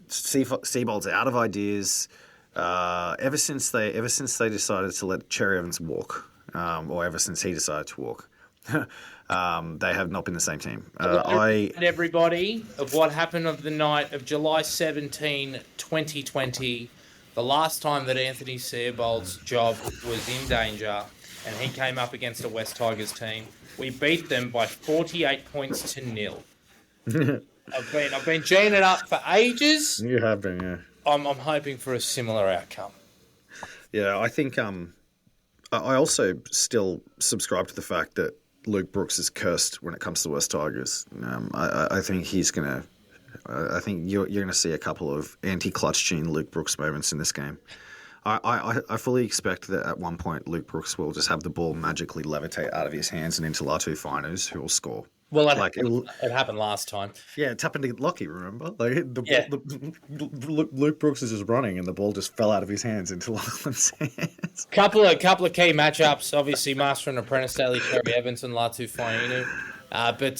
Seabold's out of ideas. Ever since they decided to let Cherry Evans walk, or ever since he decided to walk, they have not been the same team. Everybody of what happened of the night of July 17, 2020. the last time that Anthony Seibold's job was in danger and he came up against a West Tigers team, we beat them by 48 points to nil. I've been geeing it up for ages. You have been, yeah. I'm hoping for a similar outcome. Yeah, I think I also still subscribe to the fact that Luke Brooks is cursed when it comes to West Tigers. I think he's gonna. I think you're gonna see a couple of anti-clutch gene Luke Brooks moments in this game. I fully expect that at one point Luke Brooks will just have the ball magically levitate out of his hands and into Latu Finers, who will score. Well, it happened last time. Yeah, it happened to Lockie, remember? Like Luke Brooks is just running and the ball just fell out of his hands into Lachlan's hands. Couple of key matchups. Obviously, Master and Apprentice Daly, Kerry Evans and Latu Fainu. But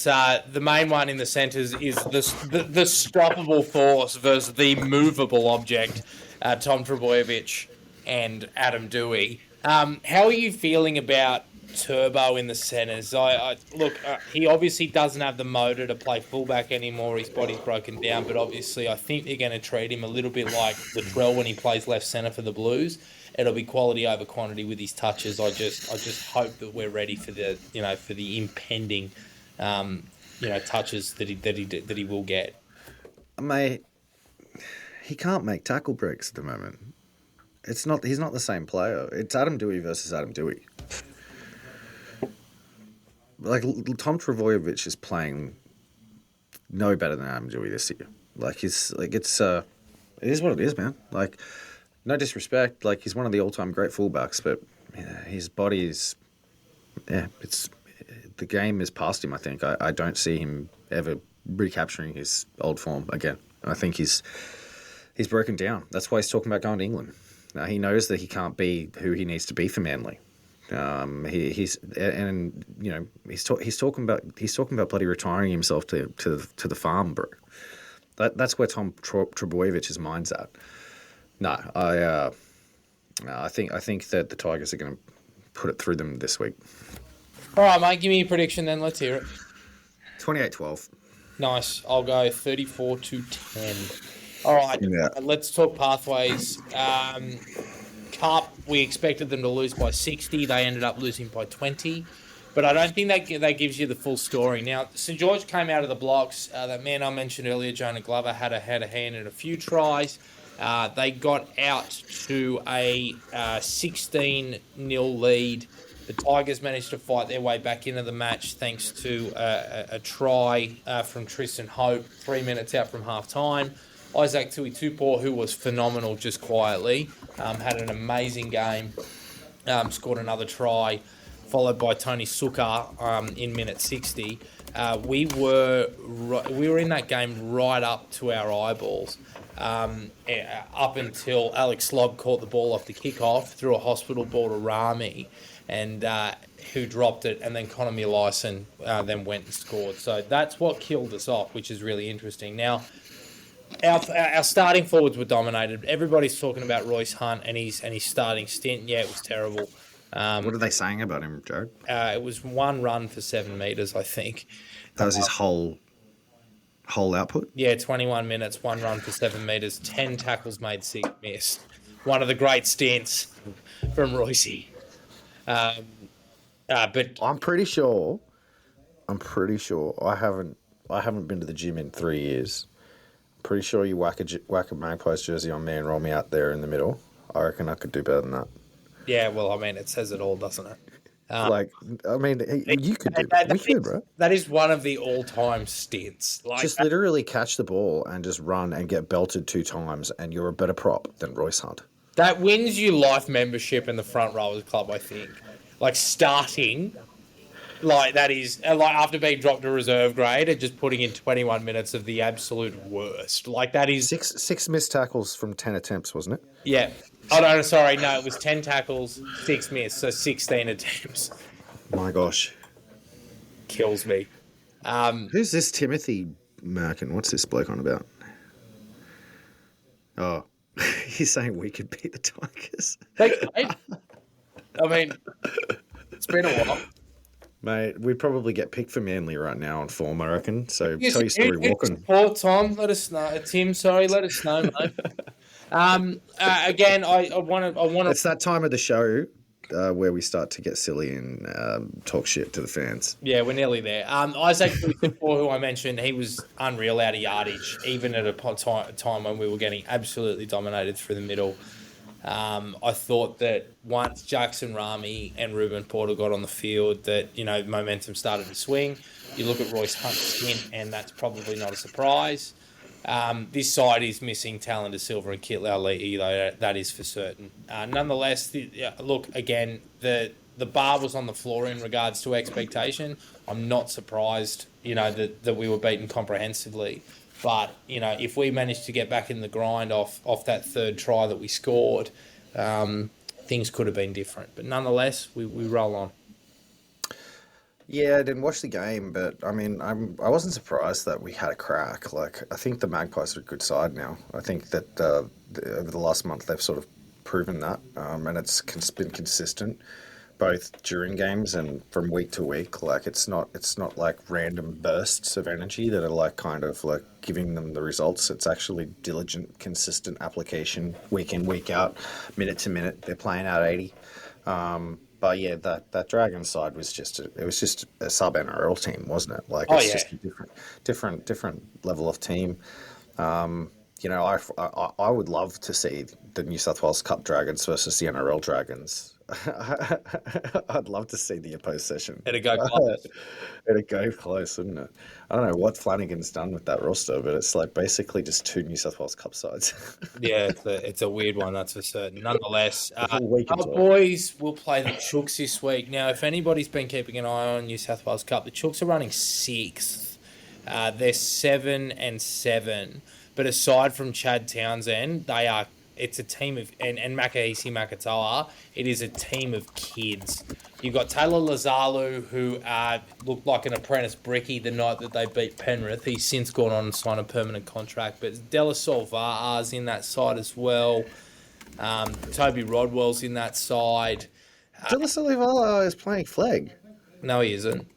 the main one in the centres is the stoppable force versus the movable object, Tom Trbojevic and Adam Dewey. How are you feeling about Turbo in the centres? Look, he obviously doesn't have the motor to play fullback anymore. His body's broken down, but obviously I think they're going to treat him a little bit like Latrell when he plays left centre for the Blues. It'll be quality over quantity with his touches. I just hope that we're ready for the impending touches that he will get. Mate, he can't make tackle breaks at the moment. He's not the same player. It's Adam Dewey versus Adam Dewey. Like, Tom Trbojevic is playing no better than Adam Dewey this year. It is what it is, man. Like, no disrespect. Like, he's one of the all-time great fullbacks, but his body is, the game is past him. I think I don't see him ever recapturing his old form again. I think he's broken down. That's why he's talking about going to England. Now, he knows that he can't be who he needs to be for Manly. He's talking about bloody retiring himself to the farm, bro. That's where Tom Trbojevich's mind's at. No, I think that the Tigers are going to put it through them this week. All right, mate. Give me your prediction then. Let's hear it. 28-12. Nice. I'll go 34-10. All right. Yeah. Let's talk pathways. Cup, we expected them to lose by 60. They ended up losing by 20. But I don't think that gives you the full story. Now, St. George came out of the blocks. That man I mentioned earlier, Jonah Glover, had a hand in a few tries. They got out to a 16-0 lead. The Tigers managed to fight their way back into the match thanks to a try from Tristan Hope 3 minutes out from half-time. Isaac Tuitupor, who was phenomenal just quietly, had an amazing game, scored another try, followed by Tony Suka in minute 60. We were in that game right up to our eyeballs, up until Alex Slob caught the ball off the kickoff, threw a hospital ball to Rami, and who dropped it, and then Connor Mulyson then went and scored. So that's what killed us off, which is really interesting. Now, our starting forwards were dominated. Everybody's talking about Royce Hunt and his starting stint. Yeah, it was terrible. What are they saying about him, Jared? It was 1 run for 7 metres, I think. That was his whole output? Yeah, 21 minutes, 1 run for 7 metres, 10 tackles made, 6 missed. One of the great stints from Royce. But I'm pretty sure I haven't been to the gym in 3 years. Pretty sure you whack a Magpies jersey on me and roll me out there in the middle. I reckon I could do better than that. Yeah, well, I mean, it says it all, doesn't it? You could do that. We should, bro. That is one of the all-time stints. Literally catch the ball and just run and get belted 2 times, and you're a better prop than Royce Hunt. That wins you life membership in the Front Rowers Club, I think. Starting... that is, after being dropped to reserve grade and just putting in 21 minutes of the absolute worst. That is... Six missed tackles from 10 attempts, wasn't it? Yeah. Oh, no, sorry. No, it was 10 tackles, 6 missed, so 16 attempts. My gosh. Kills me. Who's this Timothy Merkin? What's this bloke on about? Oh, he's saying we could beat the Tigers. I mean, it's been a while. Mate, we'd probably get picked for Manly right now on form, I reckon. So tell your story walking. Poor Tom, let us know. Tim, sorry, let us know, mate. Again, I want to. It's that time of the show where we start to get silly and talk shit to the fans. Yeah, we're nearly there. Isaac before who I mentioned, he was unreal out of yardage, even at a time when we were getting absolutely dominated through the middle. I thought that once Jackson Rami and Ruben Porter got on the field, that momentum started to swing. You look at Royce Hunt's stint, and that's probably not a surprise. This side is missing Talon De Silva and Kit Lauliti, though, that is for certain. Nonetheless, look, again, the bar was on the floor in regards to expectation. I'm not surprised, that we were beaten comprehensively. But, if we managed to get back in the grind off that third try that we scored, things could have been different. But nonetheless, we roll on. Yeah, I didn't watch the game, but I mean, I wasn't surprised that we had a crack. Like, I think the Magpies are a good side now. I think that over the last month they've sort of proven that, and it's been consistent, both during games and from week to week. Like, it's not like random bursts of energy that are like kind of like giving them the results. It's actually diligent, consistent application, week in, week out, minute to minute. They're playing out 80. But yeah, that Dragon side was just a sub NRL team, wasn't it? Like, it's just a different level of team. I would love to see the New South Wales Cup Dragons versus the NRL Dragons. I'd love to see the opposed session. It'd go close. It'd go close, wouldn't it? I don't know what Flanagan's done with that roster, but it's like basically just two New South Wales Cup sides. Yeah, it's a weird one, that's for certain. Nonetheless, our well. boys will play the Chooks this week. Now, if anybody's been keeping an eye on New South Wales Cup, the Chooks are running 6th. They're 7-7. But aside from Chad Townsend, it's a team of, and Makahisi Makatoa, it is a team of kids. You've got Taylor Lazalu, who looked like an apprentice brickie the night that they beat Penrith. He's since gone on and signed a permanent contract. But Delasol Va'a's in that side as well. Toby Rodwell's in that side. Delasol Va'a is playing flag. No, he isn't.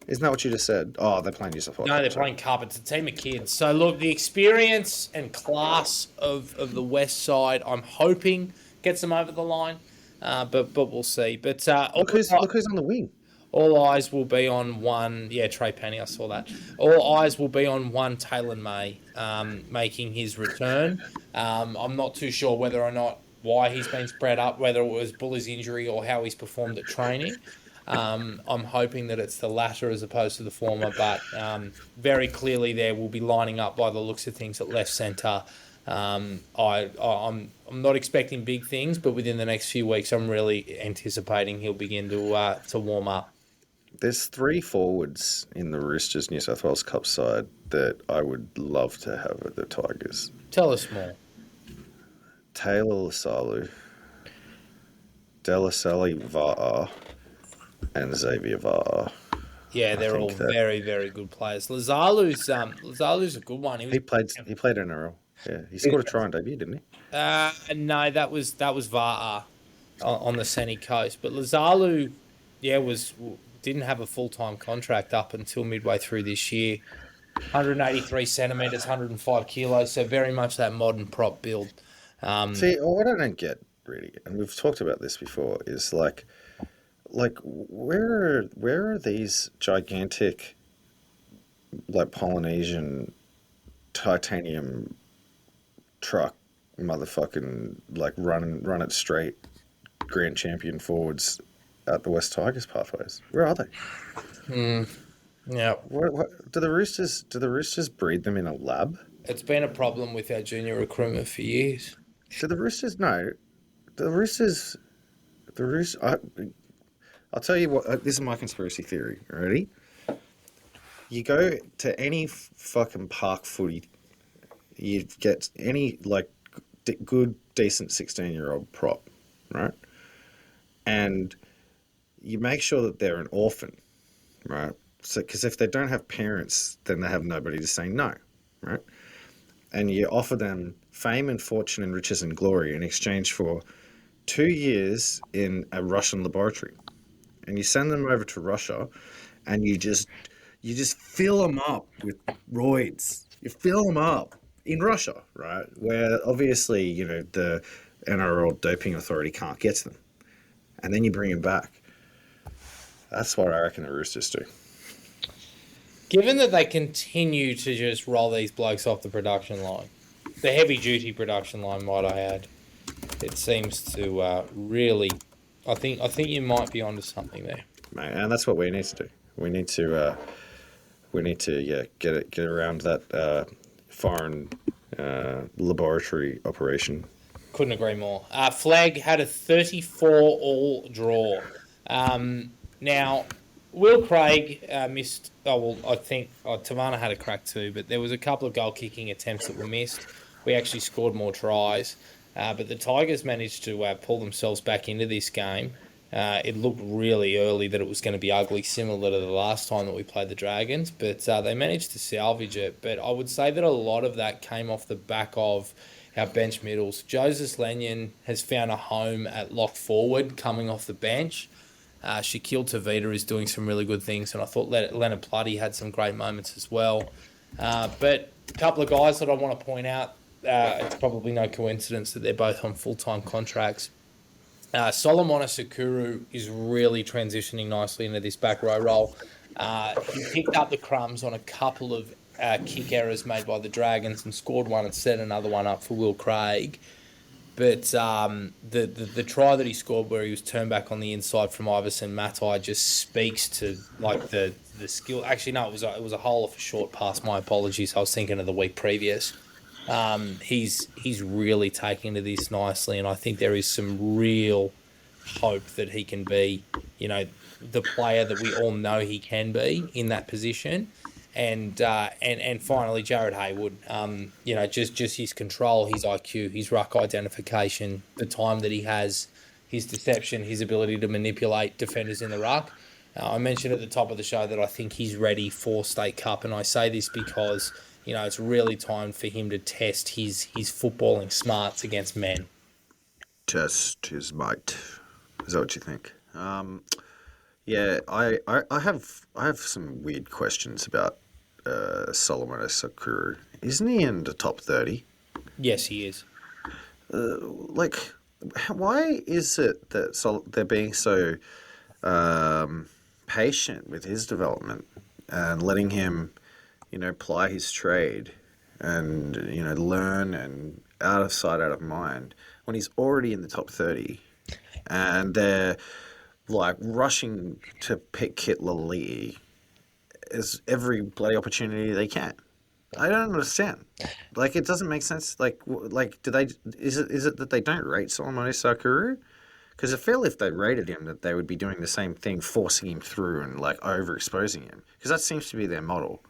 Isn't that what you just said? Oh, they're playing New South Wales. No, they're playing Cup. It's a team of kids. So, look, the experience and class of the West side, I'm hoping, gets them over the line. But we'll see. But look who's on the wing. All eyes will be on one. Yeah, Trey Penny, I saw that. All eyes will be on one Taylor May making his return. I'm not too sure whether or not why he's been spread up, whether it was Buller's injury or how he's performed at training. I'm hoping that it's the latter as opposed to the former, but very clearly there will be lining up by the looks of things at left centre. I'm not expecting big things, but within the next few weeks, I'm really anticipating he'll begin to warm up. There's 3 forwards in the Roosters New South Wales Cup side that I would love to have at the Tigers. Tell us more. Taylor Lasalu, Delasoli Va'a, and Xavier Va'a. Yeah, they're all very, very good players. Lazalu's a good one. He played NRL. Yeah, he scored a try on debut, didn't he? No, that was Va'a on the Sunny Coast. But Lazalu, didn't have a full-time contract up until midway through this year. 183 centimetres, 105 kilos, so very much that modern prop build. See, what I don't get really, and we've talked about this before, is like where are these gigantic, like, Polynesian titanium truck motherfucking, like, run it straight grand champion forwards at the West Tigers pathways? Where are they? Yeah. What do the Roosters breed them in a lab? It's been a problem with our junior recruitment for years. Do the Roosters? No. The Roosters. I'll tell you what. This is my conspiracy theory. Ready? You go to any fucking park footy, you get any, like, good, decent 16-year-old prop, right? And you make sure that they're an orphan, right? So, because if they don't have parents, then they have nobody to say no, right? And you offer them fame and fortune and riches and glory in exchange for 2 years in a Russian laboratory. And you send them over to Russia, and you just fill them up with roids. You fill them up, in Russia, right, where obviously, the NRL doping authority can't get to them, and then you bring him back. That's what I reckon the Roosters do. Given that they continue to just roll these blokes off the production line, the heavy duty production line, might I add, it seems to really. I think you might be onto something there. Mate, and that's what we need to do. We need to yeah get around that foreign laboratory operation. Couldn't agree more. Flag had a 34 all draw. Now, Will Craig missed. Oh well, I think Tavana had a crack too, but there was a couple of goal kicking attempts that were missed. We actually scored more tries, but the Tigers managed to pull themselves back into this game. It looked really early that it was going to be ugly, similar to the last time that we played the Dragons, but they managed to salvage it. But I would say that a lot of that came off the back of our bench middles. Joseph Lennon has found a home at lock forward coming off the bench. Shaquille Tavita is doing some really good things, and I thought Leonard Plutty had some great moments as well. But a couple of guys that I want to point out, it's probably no coincidence that they're both on full-time contracts. Solomon Sakuru is really transitioning nicely into this back row role. He picked up the crumbs on a couple of kick errors made by the Dragons and scored one and set another one up for Will Craig. But the try that he scored where he was turned back on the inside from Iverson Matai just speaks to like the skill. Actually, no, it was a hole off a short pass. My apologies. I was thinking of the week previous. He's really taking to this nicely, and I think there is some real hope that he can be, the player that we all know he can be in that position. And finally, Jared Hayward, just his control, his IQ, his ruck identification, the time that he has, his deception, his ability to manipulate defenders in the ruck. I mentioned at the top of the show that I think he's ready for State Cup, and I say this because it's really time for him to test his footballing smarts against men. Test his might. Is that what you think? Yeah, I have some weird questions about Solomon Sakuru. Isn't he in the top 30? Yes, he is. Why is it that they're being so patient with his development and letting him, ply his trade and, learn and out of sight, out of mind when he's already in the top 30 and they're like rushing to pick Kit Lallee as every bloody opportunity they can? I don't understand. Like, it doesn't make sense. Is it that they don't rate Solomon Sakuru? Because I feel if they rated him, that they would be doing the same thing, forcing him through and like overexposing him. Because that seems to be their model.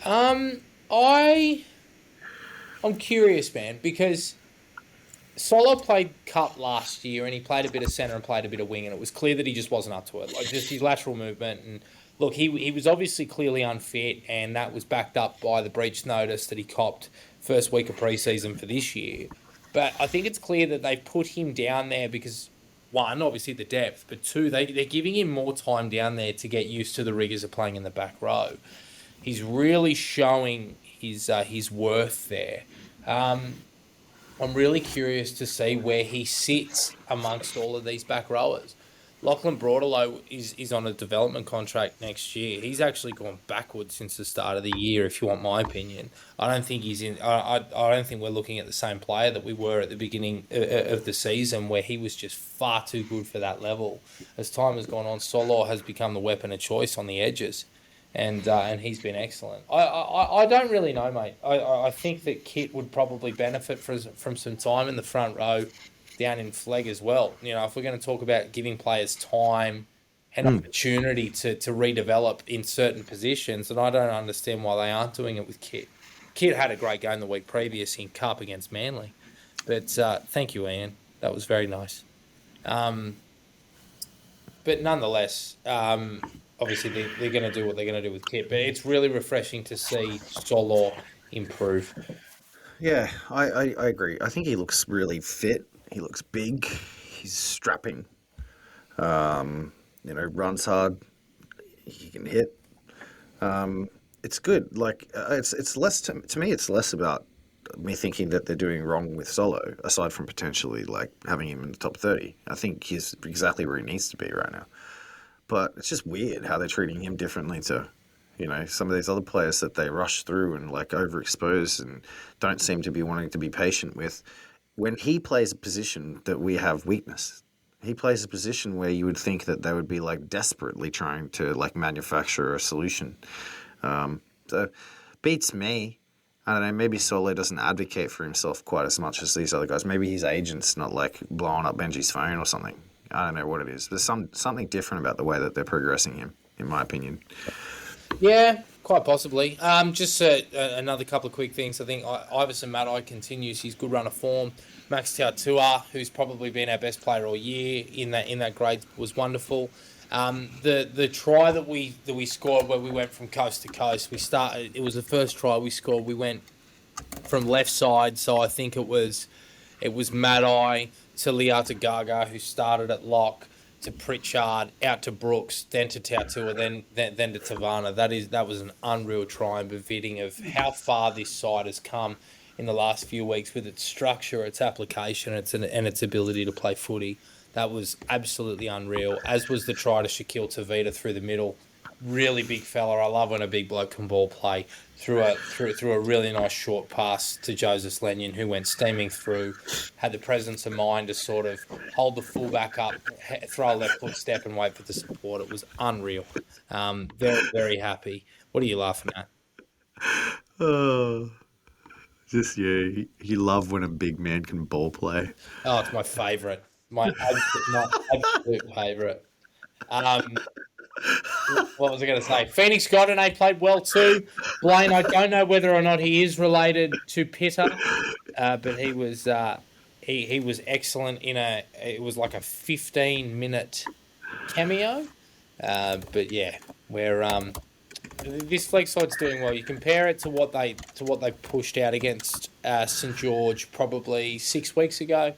I'm curious, man, because Solo played cup last year and he played a bit of centre and played a bit of wing, and it was clear that he just wasn't up to it. Like, just his lateral movement, and look, he was obviously clearly unfit, and that was backed up by the breach notice that he copped first week of preseason for this year. But I think it's clear that they've put him down there because, one, obviously the depth, but two, they're giving him more time down there to get used to the rigours of playing in the back row. He's really showing his worth there. I'm really curious to see where he sits amongst all of these back rowers. Lachlan Broadalow is on a development contract next year. He's actually gone backwards since the start of the year, if you want my opinion. I don't think he's in. I don't think we're looking at the same player that we were at the beginning of the season, where he was just far too good for that level. As time has gone on, Solo has become the weapon of choice on the edges, and he's been excellent. I don't really know, mate. I think that Kit would probably benefit from some time in the front row down in Flegg as well. If we're going to talk about giving players time and opportunity to redevelop in certain positions, and I don't understand why they aren't doing it with Kit. Kit had a great game the week previous in Cup against Manly. But thank you, Ian. That was very nice. But nonetheless, obviously they're going to do what they're going to do with Kit. But it's really refreshing to see Solo improve. Yeah, I agree. I think he looks really fit. He looks big. He's strapping. Runs hard. He can hit. it's good. Like it's less to me. It's less about me thinking that they're doing wrong with Solo, aside from potentially like having him in the top 30. I think he's exactly where he needs to be right now. But it's just weird how they're treating him differently to, some of these other players that they rush through and like overexpose and don't seem to be wanting to be patient with. When he plays a position that we have weakness, he plays a position where you would think that they would be like desperately trying to like manufacture a solution. So beats me. I don't know, maybe Solo doesn't advocate for himself quite as much as these other guys. Maybe his agent's not like blowing up Benji's phone or something. I don't know what it is. There's something different about the way that they're progressing him, in my opinion. Yeah, quite possibly. Just another couple of quick things. I think Iverson Matai continues his good run of form. Max Tautua, who's probably been our best player all year in that grade, was wonderful. The try that we scored where we went from coast to coast, it was the first try we scored. We went from left side, so I think it was Matai to Liata Gaga, who started at lock, to Pritchard, out to Brooks, then to Tautua, then to Tavana. That was an unreal try and befitting of how far this side has come in the last few weeks with its structure, its application, and its ability to play footy. That was absolutely unreal, as was the try to Shaquille Tavita through the middle. Really big fella. I love when a big bloke can ball play through a really nice short pass to Joseph Lenyon, who went steaming through, had the presence of mind to sort of hold the fullback up, throw a left foot step and wait for the support. It was unreal. Very, very happy. What are you laughing at? Oh, just you love when a big man can ball play. Oh, it's my favourite. My absolute favourite. What was I going to say? Phoenix Godinay played well too. Blaine, I don't know whether or not he is related to Pitta, but he was excellent it was like a 15-minute cameo. But yeah, this flex side's doing well. You compare it to what they pushed out against St George probably 6 weeks ago.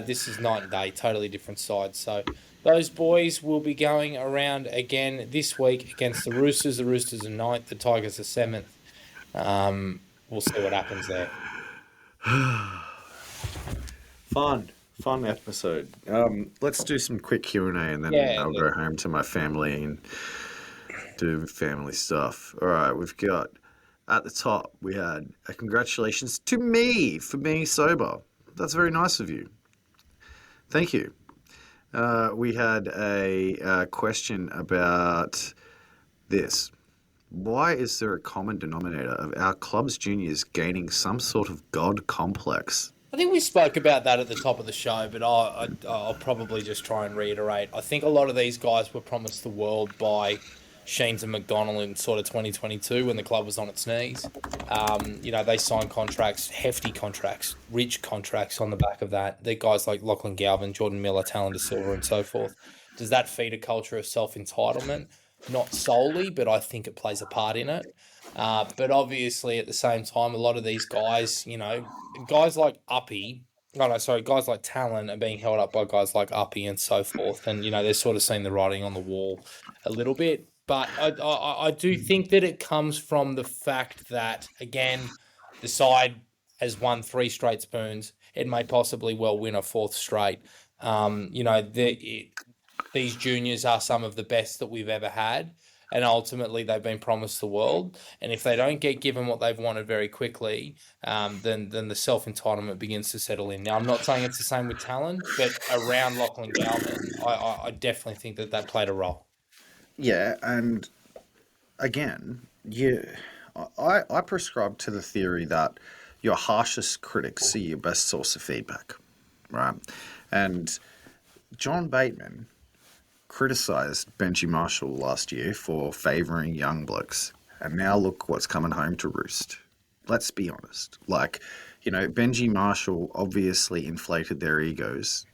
This is night and day, totally different side. So those boys will be going around again this week against the Roosters. The Roosters are 9th, the Tigers are 7th. We'll see what happens there. Fun episode. Let's do some quick Q&A and then I'll go home to my family and do family stuff. All right, we've got at the top, we had a congratulations to me for being sober. That's very nice of you. Thank you. We had a question about this. Why is there a common denominator of our club's juniors gaining some sort of god complex? I think we spoke about that at the top of the show, but I'll probably just try and reiterate. I think a lot of these guys were promised the world by Sheens and McDonald in sort of 2022 when the club was on its knees. They signed contracts, hefty contracts, rich contracts on the back of that. The guys like Lachlan Galvin, Jordan Miller, Talon De Silva, and so forth. Does that feed a culture of self-entitlement? Not solely, but I think it plays a part in it. But obviously, at the same time, a lot of these guys, guys like guys like Talon are being held up by guys like Uppy and so forth. And, they're sort of seeing the writing on the wall a little bit. But I do think that it comes from the fact that, again, the side has won 3 straight spoons. It may possibly well win a 4th straight. These juniors are some of the best that we've ever had. And ultimately, they've been promised the world. And if they don't get given what they've wanted very quickly, then the self-entitlement begins to settle in. Now, I'm not saying it's the same with Talon, but around Lachlan Galvin, I definitely think that played a role. Yeah, and again, I prescribe to the theory that your harshest critics are your best source of feedback, right? And John Bateman criticised Benji Marshall last year for favouring young blokes, and now look what's coming home to roost. Let's be honest. Benji Marshall obviously inflated their egos.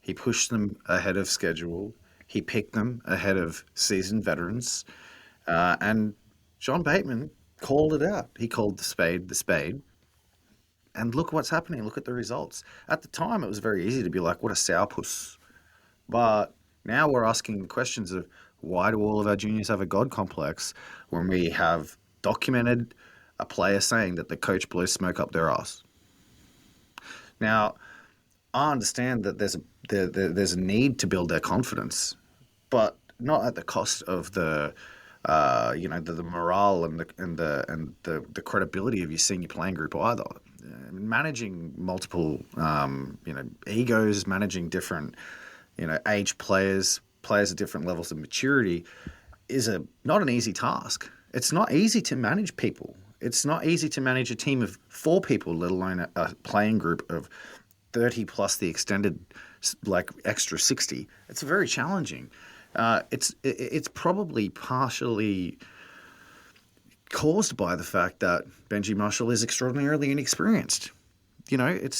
He pushed them ahead of schedule. He picked them ahead of seasoned veterans. And John Bateman called it out. He called the spade. And look what's happening. Look at the results. At the time, it was very easy to be like, what a sourpuss. But now we're asking the questions of why do all of our juniors have a god complex when we have documented a player saying that the coach blows smoke up their ass. Now, I understand that there's a need to build their confidence, but not at the cost of the the morale and the credibility of your senior playing group either. Managing multiple egos, managing different age players at different levels of maturity is not an easy task. It's not easy to manage people. It's not easy to manage a team of 4 people, let alone a playing group of 30 plus the extended extra 60. It's very challenging. It's probably partially caused by the fact that Benji Marshall is extraordinarily inexperienced. He didn't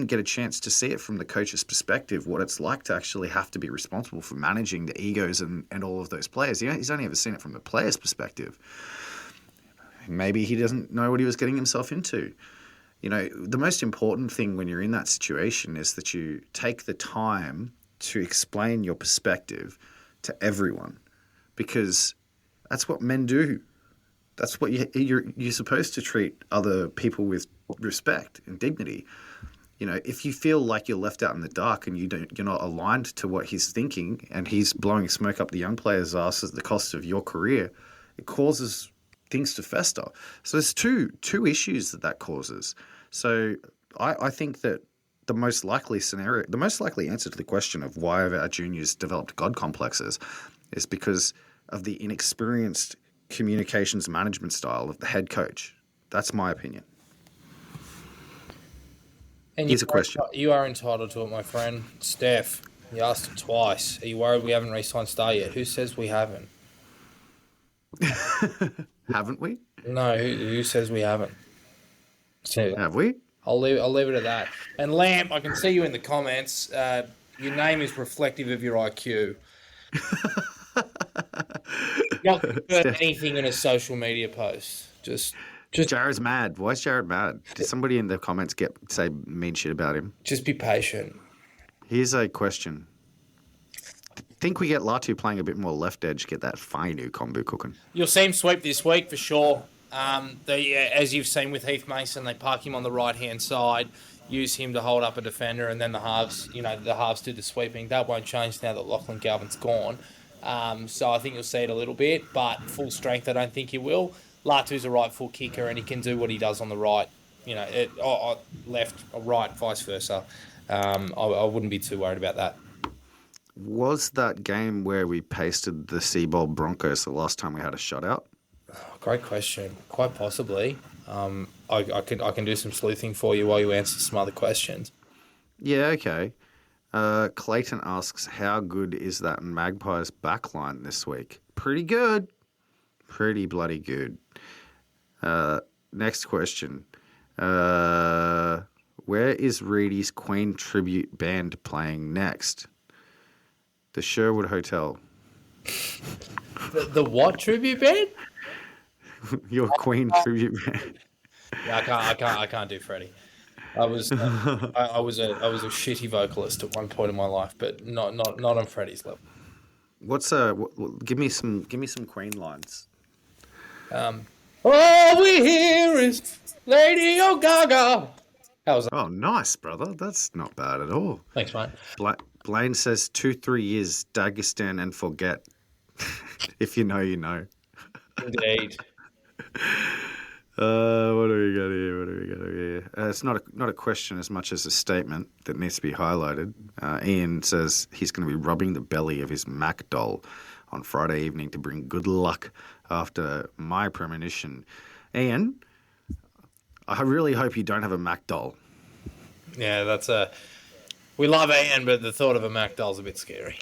get a chance to see it from the coach's perspective, what it's like to actually have to be responsible for managing the egos and all of those players. He's only ever seen it from the player's perspective. Maybe he doesn't know what he was getting himself into. The most important thing when you're in that situation is that you take the time to explain your perspective to everyone, because that's what men do. That's what you're supposed to treat other people with respect and dignity. If you feel like you're left out in the dark and you're not aligned to what he's thinking, and he's blowing smoke up the young players' ass at the cost of your career, it causes things to fester. So there's two issues that causes. So I think that the most likely answer to the question of why have our juniors developed God complexes is because of the inexperienced communications management style of the head coach. That's my opinion. And here's a question. You are entitled to it, my friend. Steph, you asked it twice. Are you worried we haven't re-signed Star yet? Who says we haven't? Haven't we? No, who says we haven't? Have we? I'll leave it at that. And Lamp, I can see you in the comments. Your name is reflective of your IQ. Not anything in a social media post. Just Jared's mad. Why is Jared mad? Did somebody in the comments say mean shit about him? Just be patient. Here's a question. Think we get Latu playing a bit more left edge, get that Fainu combo cooking? You'll see him sweep this week for sure. As you've seen with Heath Mason, they park him on the right-hand side, use him to hold up a defender, and then the halves do the sweeping. That won't change now that Lachlan Galvin's gone. So I think you'll see it a little bit, but full strength, I don't think he will. Latu's a right full kicker, and he can do what he does on the right, left or right, vice versa. I wouldn't be too worried about that. Was that game where we pasted the Seabold Broncos the last time we had a shutout? Great question. Quite possibly. I can do some sleuthing for you while you answer some other questions. Yeah, okay. Clayton asks, how good is that Magpies backline this week? Pretty good. Pretty bloody good. Next question. Where is Reedy's Queen tribute band playing next? The Sherwood Hotel. The what tribute band? Your Queen tribute band. Yeah, I can't do Freddie. I was a shitty vocalist at one point in my life, but not on Freddie's level. Give me some Queen lines. All we hear is Lady Gaga. How was that? Oh, nice, brother. That's not bad at all. Thanks, mate. Blaine says 2-3 years Dagestan and forget. If you know, you know. Indeed. What do we got here? It's not a question as much as a statement that needs to be highlighted. Ian says he's going to be rubbing the belly of his Mac doll on Friday evening to bring good luck after my premonition. Ian, I really hope you don't have a Mac doll. Yeah, we love Ian, but the thought of a Mac doll's a bit scary.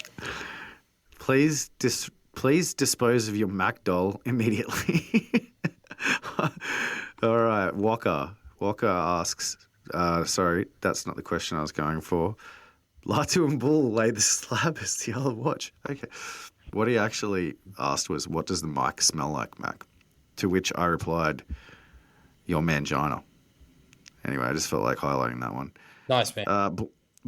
Please dispose of your Mac doll immediately. All right, Walker. Walker asks, sorry, that's not the question I was going for. Latu and Bull lay the slab as the other watch. Okay. What he actually asked was, what does the mic smell like, Mac? To which I replied, your mangina. Anyway, I just felt like highlighting that one. Nice, man.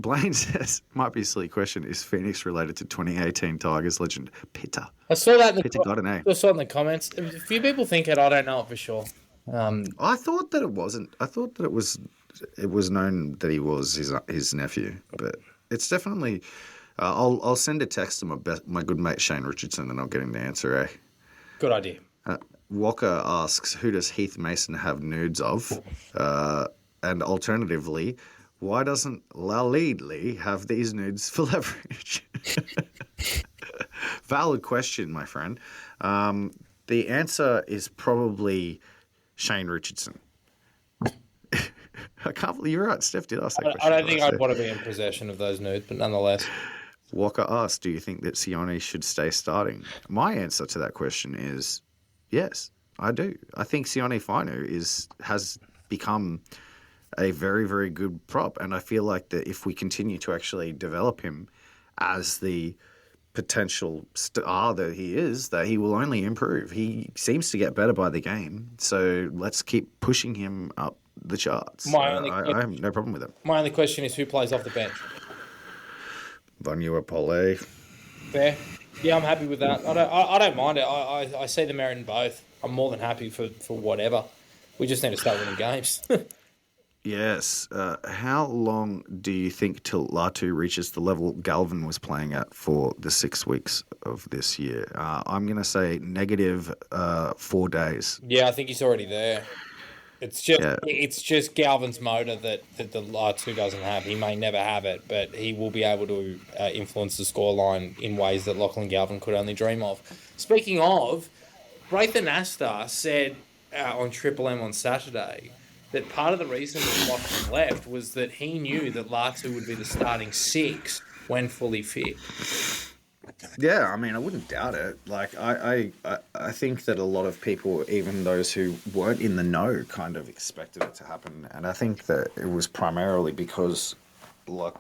Blaine says, might be a silly question, is Phoenix related to 2018 Tigers legend Pitta? I saw that in Pitta got an A. I saw it in the comments. A few people think it. I don't know it for sure. I thought that it wasn't. I thought that it was known that he was his nephew, but it's definitely. I'll send a text to my good mate Shane Richardson, and I'll get him the answer. Eh? Good idea. Walker asks, who does Heath Mason have nudes of? And alternatively, why doesn't Lalidley have these nudes for leverage? Valid question, my friend. The answer is probably Shane Richardson. I can't believe you're right. Steph did ask that question. I don't think I'd want to be in possession of those nudes, but nonetheless. Walker asked, do you think that Sione should stay starting? My answer to that question is yes, I do. I think Sione Fainu has become a very, very good prop, and I feel like that if we continue to actually develop him as the potential star that he is, that he will only improve. He seems to get better by the game, so let's keep pushing him up the charts. I have no problem with it. My only question is who plays off the bench? Vanua Pole. Fair. Yeah, I'm happy with that. I don't mind it. I see the merit in both. I'm more than happy for whatever. We just need to start winning games. Yes. How long do you think till Latu reaches the level Galvin was playing at for the 6 weeks of this year? I'm going to say negative 4 days. Yeah, I think he's already there. It's just Galvin's motor that the Latu doesn't have. He may never have it, but he will be able to influence the scoreline in ways that Lachlan Galvin could only dream of. Speaking of, Braithen Astor said on Triple M on Saturday that part of the reason that Lachlan left was that he knew that Latu would be the starting 6 when fully fit. Yeah, I mean, I wouldn't doubt it. Like, I think that a lot of people, even those who weren't in the know, kind of expected it to happen. And I think that it was primarily because, like,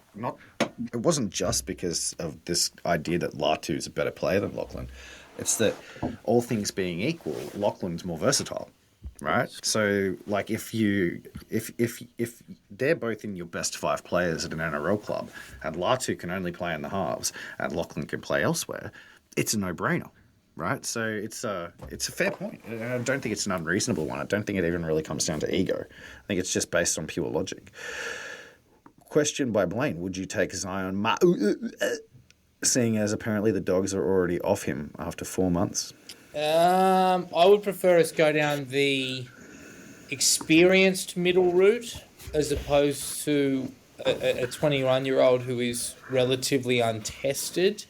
it wasn't just because of this idea that Latu is a better player than Lachlan. It's that all things being equal, Lachlan's more versatile. Right, so like if they're both in your best 5 players at an NRL club, and Latu can only play in the halves, and Lachlan can play elsewhere, it's a no-brainer, right? So it's a fair point, and I don't think it's an unreasonable one. I don't think it even really comes down to ego. I think it's just based on pure logic. Question by Blaine: would you take Zion seeing as apparently the Dogs are already off him after 4 months? I would prefer us go down the experienced middle route as opposed to a 21-year-old who is relatively untested.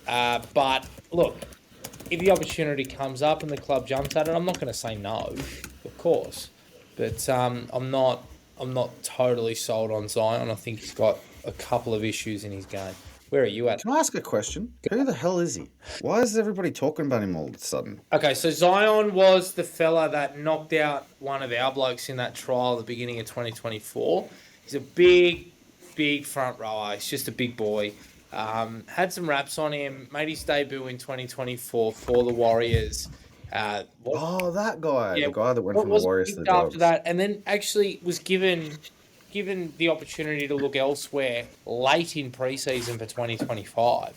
But look, if the opportunity comes up and the club jumps at it, I'm not going to say no, of course. But I'm not totally sold on Zion. I think he's got a couple of issues in his game. Where are you at? Can I ask a question? Who the hell is he? Why is everybody talking about him all of a sudden? Okay, so Zion was the fella that knocked out one of our blokes in that trial at the beginning of 2024. He's a big front rower. He's just a big boy. Had some raps on him. Made his debut in 2024 for the Warriors. That guy. Yeah, the guy that went from the Warriors to the Dogs. After that, and then actually was given the opportunity to look elsewhere late in pre-season for 2025,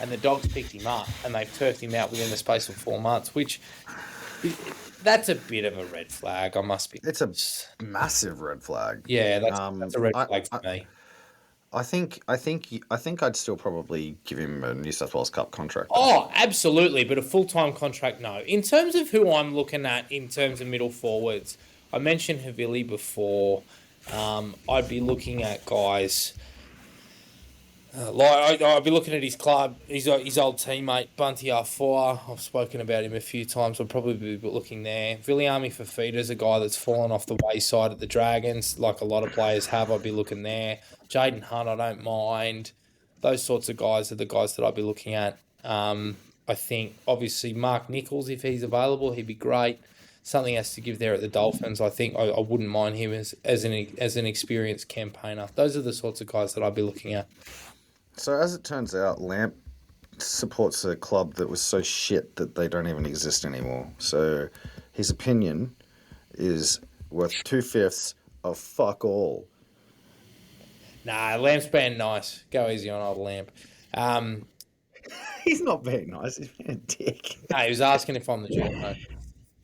and the Dogs picked him up and they've turfed him out within the space of 4 months, which that's a bit of a red flag. It's a massive red flag. Yeah, that's a red flag for me. I think I'd still probably give him a New South Wales Cup contract. Oh, absolutely, but a full-time contract, no. In terms of who I'm looking at in terms of middle forwards, I mentioned Havili before. I'd be looking at guys I'd be looking at his club, his old teammate Bunty Arfoa. I've spoken about him a few times. I'd probably be looking there. Viliami Fafita's a guy that's fallen off the wayside at the Dragons, like a lot of players have. I'd be looking there. Jaden Hunt, I don't mind. Those sorts of guys are the guys that I'd be looking at. I think obviously Mark Nichols, if he's available, he'd be great. Something has to give there at the Dolphins. I think I wouldn't mind him as an experienced campaigner. Those are the sorts of guys that I'd be looking at. So as it turns out, Lamp supports a club that was so shit that they don't even exist anymore. So his opinion is worth 2/5 of fuck all. Nah, Lamp's been nice. Go easy on old Lamp. He's not being nice. He's being a dick. Nah, he was asking if I'm the GMO.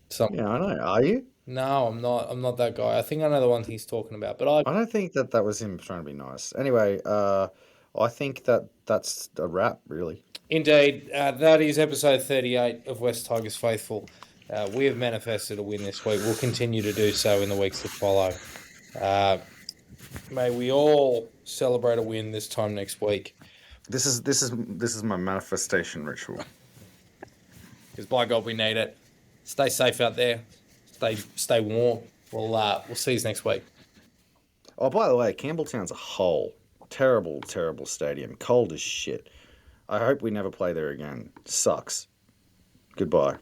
Some Yeah, I know. Are you? No, I'm not. I'm not that guy. I think I know the one he's talking about, but I I don't think that that was him trying to be nice. Anyway, I think that that's a wrap, really. indeed that is episode 38 of West Tigers Faithful. We have manifested a win this week. We'll continue to do so in the weeks that follow. Uh, May we all celebrate a win this time next week. This is my manifestation ritual. Because by God, we need it. Stay safe out there. Stay warm. We'll see you next week. Oh, by the way, Campbelltown's a hole. Terrible, terrible stadium. Cold as shit. I hope we never play there again. Sucks. Goodbye.